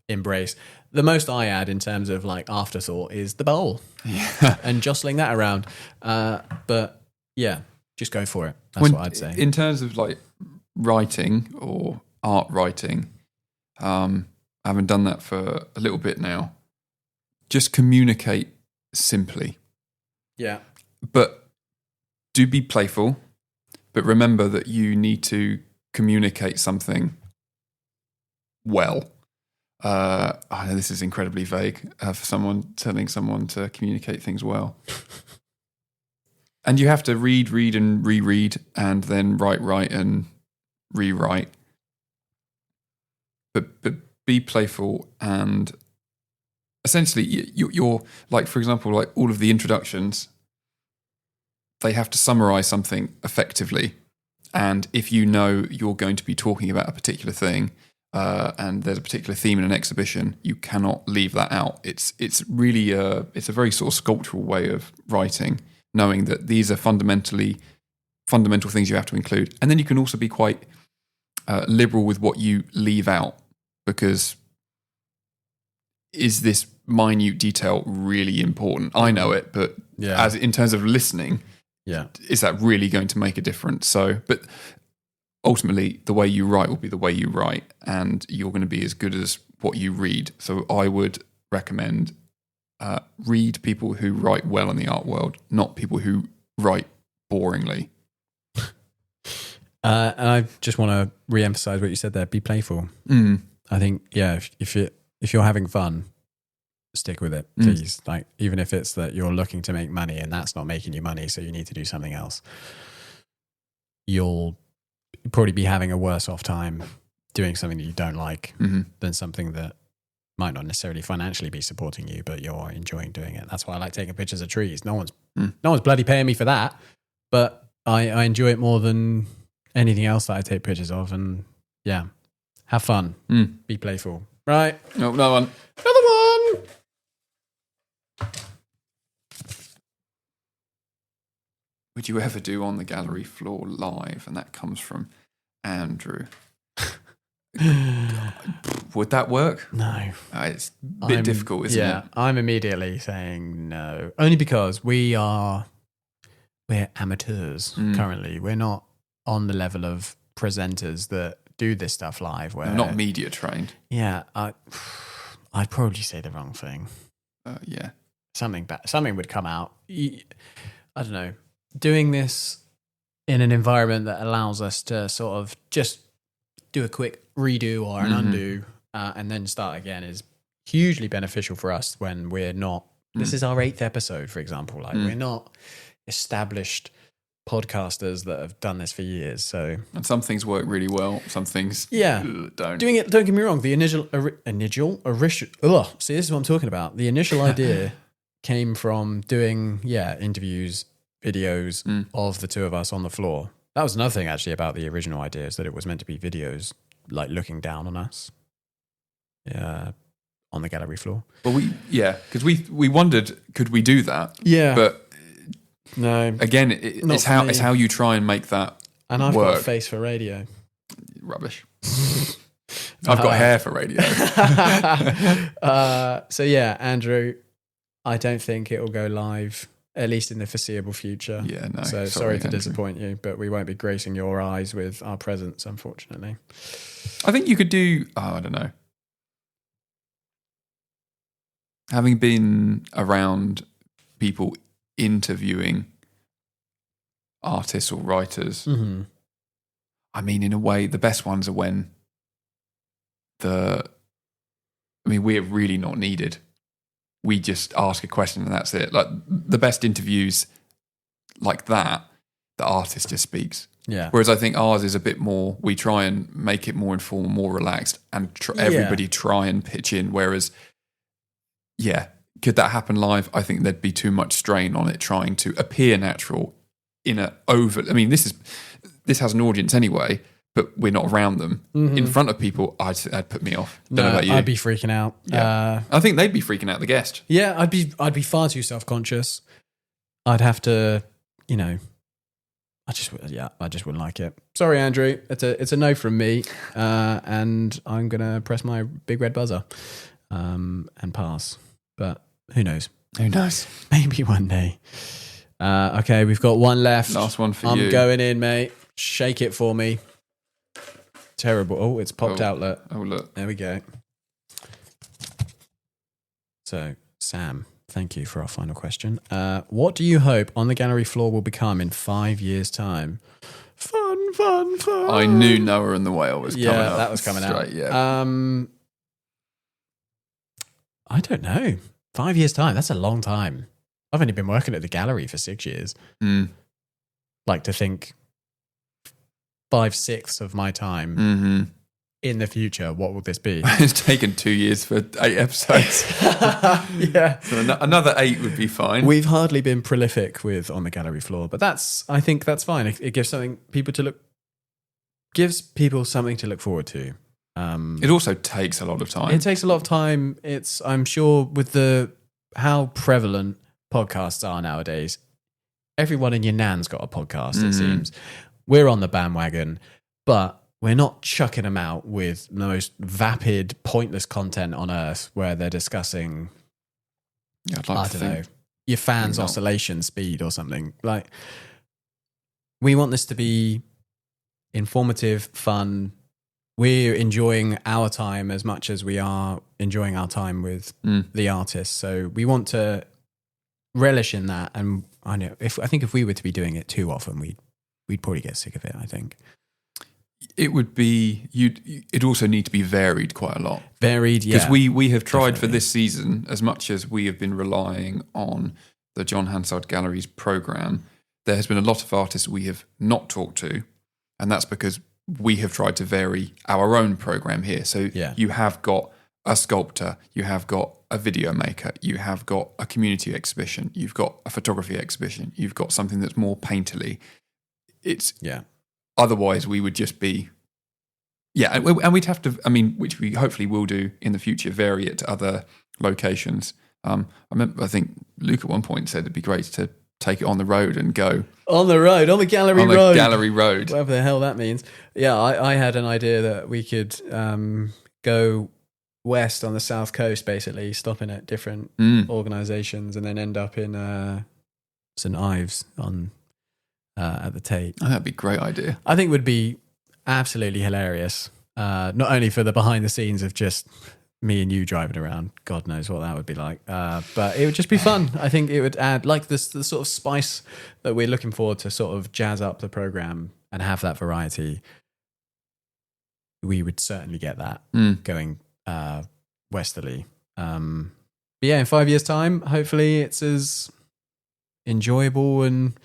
embrace. The most I add in terms of like afterthought is the bowl and jostling that around. But yeah, just go for it. That's what I'd say. In terms of like writing or art writing, I haven't done that for a little bit now. Just communicate simply. Yeah. But do be playful. But remember that you need to communicate something well. I know this is incredibly vague for someone telling someone to communicate things well. And you have to read and reread and then write and rewrite. But be playful, and essentially you're like, for example, like all of the introductions, they have to summarize something effectively. And if you know you're going to be talking about a particular thing, and there's a particular theme in an exhibition, you cannot leave that out. It's really it's a very sort of sculptural way of writing, knowing that these are fundamental things you have to include. And then you can also be quite liberal with what you leave out, because is this minute detail really important? I know it, but as in terms of listening, is that really going to make a difference? So, but ultimately, the way you write will be the way you write, and you're going to be as good as what you read. So I would recommend read people who write well in the art world, not people who write boringly. And I just want to re-emphasize what you said there. Be playful. I think, if you're having fun, stick with it, please. Like, even if it's that you're looking to make money and that's not making you money, so you need to do something else, you'll probably be having a worse off time doing something that you don't like than something that might not necessarily financially be supporting you, but you're enjoying doing it. That's why I like taking pictures of trees. No one's bloody paying me for that, but I enjoy it more than anything else that I take pictures of. And have fun, be playful. Right. No, another one. Would you ever do On the Gallery Floor live? And that comes from Andrew. Would that work? No. It's a bit difficult, isn't it? Yeah, I'm immediately saying no. Only because we're amateurs currently. We're not on the level of presenters that do this stuff live. We're not media trained. Yeah, I'd probably say the wrong thing. Something would come out. I don't know. Doing this in an environment that allows us to sort of just do a quick redo or an undo and then start again is hugely beneficial for us when we're not. This is our 8th episode, for example. Like, we're not established podcasters that have done this for years. So, and some things work really well, some things don't. Don't get me wrong. The see, this is what I'm talking about. The initial idea came from doing interviews, videos of the two of us on the floor. That was another thing actually about the original idea, is that it was meant to be videos like looking down on us on the gallery floor. Well, because we wondered, could we do that? Yeah, but no. Again, it's how you try and make that and I've work. got a face for radio. Rubbish. I've got hair for radio. So Andrew, I don't think it will go live, at least in the foreseeable future. Yeah, no. So sorry to disappoint you, but we won't be gracing your eyes with our presence, unfortunately. I think you could do, I don't know. Having been around people interviewing artists or writers, I mean, in a way, the best ones are when we're really not needed. We just ask a question and that's it. Like, the best interviews like that, the artist just speaks. Yeah. Whereas I think ours is a bit more, we try and make it more informal, more relaxed, and everybody try and pitch in. Whereas, could that happen live? I think there'd be too much strain on it trying to appear natural in a over. I mean, this has an audience anyway, but we're not around them. In front of people, I'd put me off. Don't know about you. I'd be freaking out. Yeah. I think they'd be freaking out, the guest. Yeah, I'd be far too self-conscious. I'd have to, I just wouldn't like it. Sorry, Andrew. It's a no from me, and I'm gonna press my big red buzzer, and pass. But who knows? Who knows? Maybe one day. Okay, we've got one left. Last one for you. you. I'm going in, mate. Shake it for me. Terrible. Oh, it's popped outlet. Oh, look. There we go. So, Sam, thank you for our final question. What do you hope On the Gallery Floor will become in 5 years' time? Fun. I knew Noah and the Whale was coming up. Yeah, that was coming out. Yeah. I don't know. 5 years' time, that's a long time. I've only been working at the gallery for 6 years. Like to think 5/6 of my time in the future, what will this be? It's taken 2 years for 8 episodes. Yeah. So another 8 would be fine. We've hardly been prolific with On the Gallery Floor, but I think that's fine. It gives people something to look forward to. It also takes a lot of time. It takes a lot of time. I'm sure with how prevalent podcasts are nowadays, everyone and your nan's got a podcast, it seems. We're on the bandwagon, but we're not chucking them out with the most vapid, pointless content on earth where they're discussing, your fans' oscillation speed or something. Like, we want this to be informative, fun. We're enjoying our time as much as we are enjoying our time with the artists. So we want to relish in that. And I think if we were to be doing it too often, we'd probably get sick of it, I think. It would be, it'd also need to be varied quite a lot. Varied, yeah. Because we have tried for this season, as much as we have been relying on the John Hansard Gallery's programme, there has been a lot of artists we have not talked to, and that's because we have tried to vary our own programme here. So you have got a sculptor, you have got a video maker, you have got a community exhibition, you've got a photography exhibition, you've got something that's more painterly. Otherwise we would just be, and we'd have to, which we hopefully will do in the future, vary it to other locations. I think Luke at one point said it'd be great to take it on the road and go on the gallery road, whatever the hell that means. I had an idea that we could go west on the south coast, basically stopping at different organizations and then end up in St Ives on at the Tate. That'd be a great idea. I think it would be absolutely hilarious, not only for the behind the scenes of just me and you driving around, God knows what that would be like, but it would just be fun. I think it would add like the sort of spice that we're looking for to sort of jazz up the program and have that variety. We would certainly get that going westerly. But in 5 years' time, hopefully it's as enjoyable and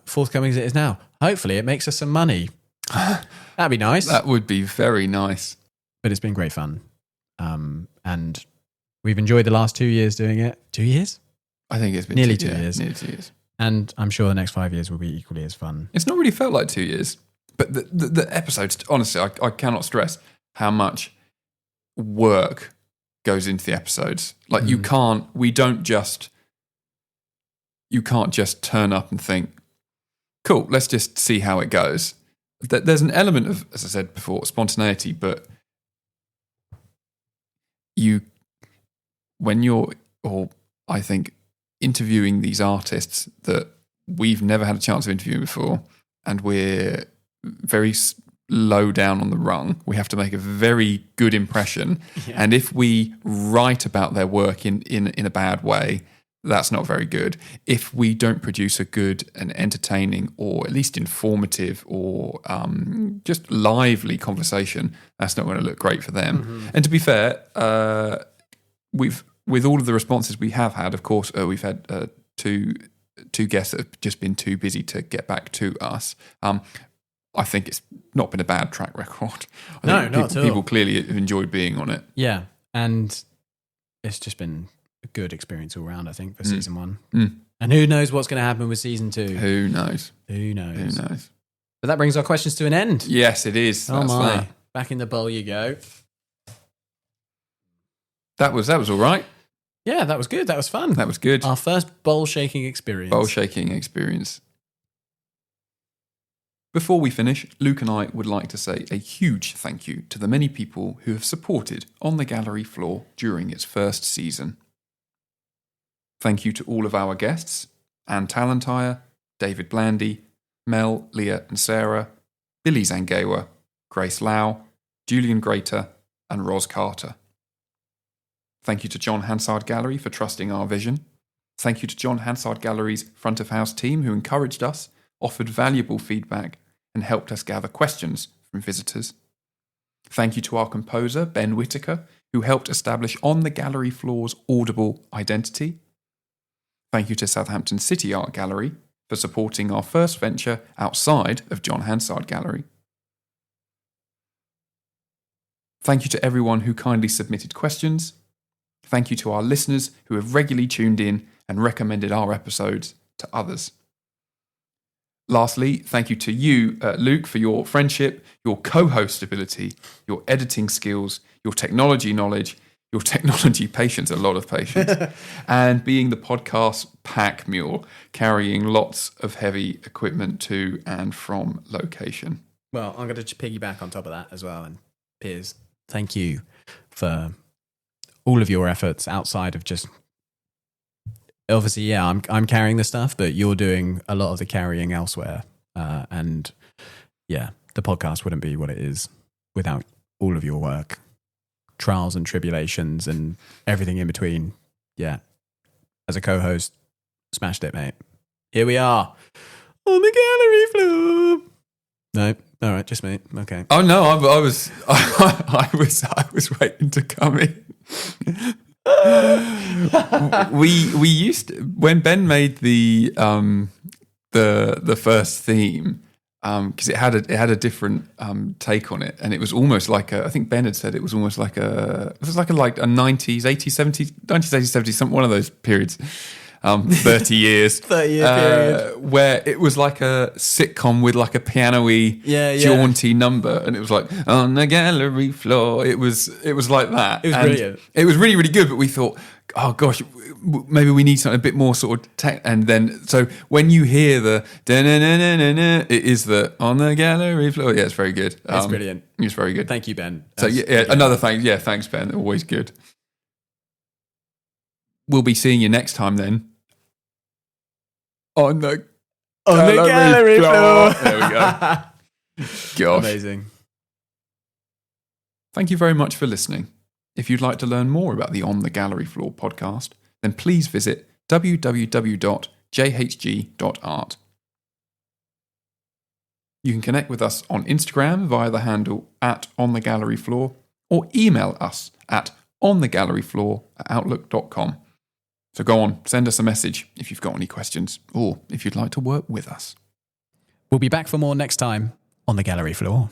forthcoming as it is now. Hopefully it makes us some money. That'd be nice. That would be very nice. But it's been great fun. And we've enjoyed the last 2 years doing it. 2 years? I think it's been nearly 2 years. Nearly 2 years. And I'm sure the next 5 years will be equally as fun. It's not really felt like 2 years. But the episodes, honestly, I cannot stress how much work goes into the episodes. Like you can't just turn up and think, cool, let's just see how it goes. There's an element of, as I said before, spontaneity, but I think interviewing these artists that we've never had a chance of interviewing before, and we're very low down on the rung, we have to make a very good impression. Yeah. And if we write about their work in a bad way, that's not very good. If we don't produce a good and entertaining or at least informative or just lively conversation, that's not going to look great for them. Mm-hmm. And to be fair, with all of the responses we have had, of course, we've had 2 two guests that have just been too busy to get back to us. I think it's not been a bad track record. No, think not at all. People clearly have enjoyed being on it. Yeah, and it's just been a good experience all around, I think, for season 1. And who knows what's going to happen with season 2? Who knows? Who knows? Who knows? But that brings our questions to an end. Yes, it is. Oh That's my! that. Back in the bowl you go. That was all right. Yeah, that was good. That was fun. That was good. Our first bowl shaking experience. Bowl shaking experience. Before we finish, Luke and I would like to say a huge thank you to the many people who have supported On the Gallery Floor during its first season. Thank you to all of our guests, Anne Talentire, David Blandy, Mel, Leah and Sarah, Billy Zangewa, Grace Lau, Julian Greater and Ros Carter. Thank you to John Hansard Gallery for trusting our vision. Thank you to John Hansard Gallery's front of house team who encouraged us, offered valuable feedback and helped us gather questions from visitors. Thank you to our composer, Ben Whitaker, who helped establish On the Gallery Floor's audible identity. Thank you to Southampton City Art Gallery for supporting our first venture outside of John Hansard Gallery. Thank you to everyone who kindly submitted questions. Thank you to our listeners who have regularly tuned in and recommended our episodes to others. Lastly, thank you to you, Luke, for your friendship, your co-host ability, your editing skills, your technology knowledge, your technology patience, a lot of patience, and being the podcast pack mule, carrying lots of heavy equipment to and from location. Well, I'm going to piggyback on top of that as well. And Piers, thank you for all of your efforts outside of just... Obviously, yeah, I'm carrying the stuff, but you're doing a lot of the carrying elsewhere. And yeah, the podcast wouldn't be what it is without all of your work, trials and tribulations and everything in between. Yeah. As a co-host, smashed it, mate. Here we are on the gallery floor. No, all right, just me. Okay. Oh no, I was waiting to come in. we used to, when Ben made the first theme, because it had a different take on it, and it was almost like I think Ben had said it was almost like a 90s, 80s, 70s, 90s, 80s, 70s, some one of those periods. 30 years, 30-year period, where it was like a sitcom with like a piano-y, jaunty number, and it was like on the gallery floor. It was like that. It was brilliant. It was really, really good. But we thought, oh gosh, maybe we need something a bit more sort of tech. And then, so when you hear the da-na-na-na-na-na, it is the on the gallery floor. Yeah, it's very good. It's brilliant. It's very good. Thank you, Ben. So yeah, another thanks. Yeah, thanks, Ben. Always good. We'll be seeing you next time then. On the gallery floor. There we go. Gosh. Amazing. Thank you very much for listening. If you'd like to learn more about the On the Gallery Floor podcast, then please visit www.jhg.art. You can connect with us on Instagram via the handle @onthegalleryfloor or email us at onthegalleryfloor@outlook.com. So go on, send us a message if you've got any questions or if you'd like to work with us. We'll be back for more next time on the gallery floor.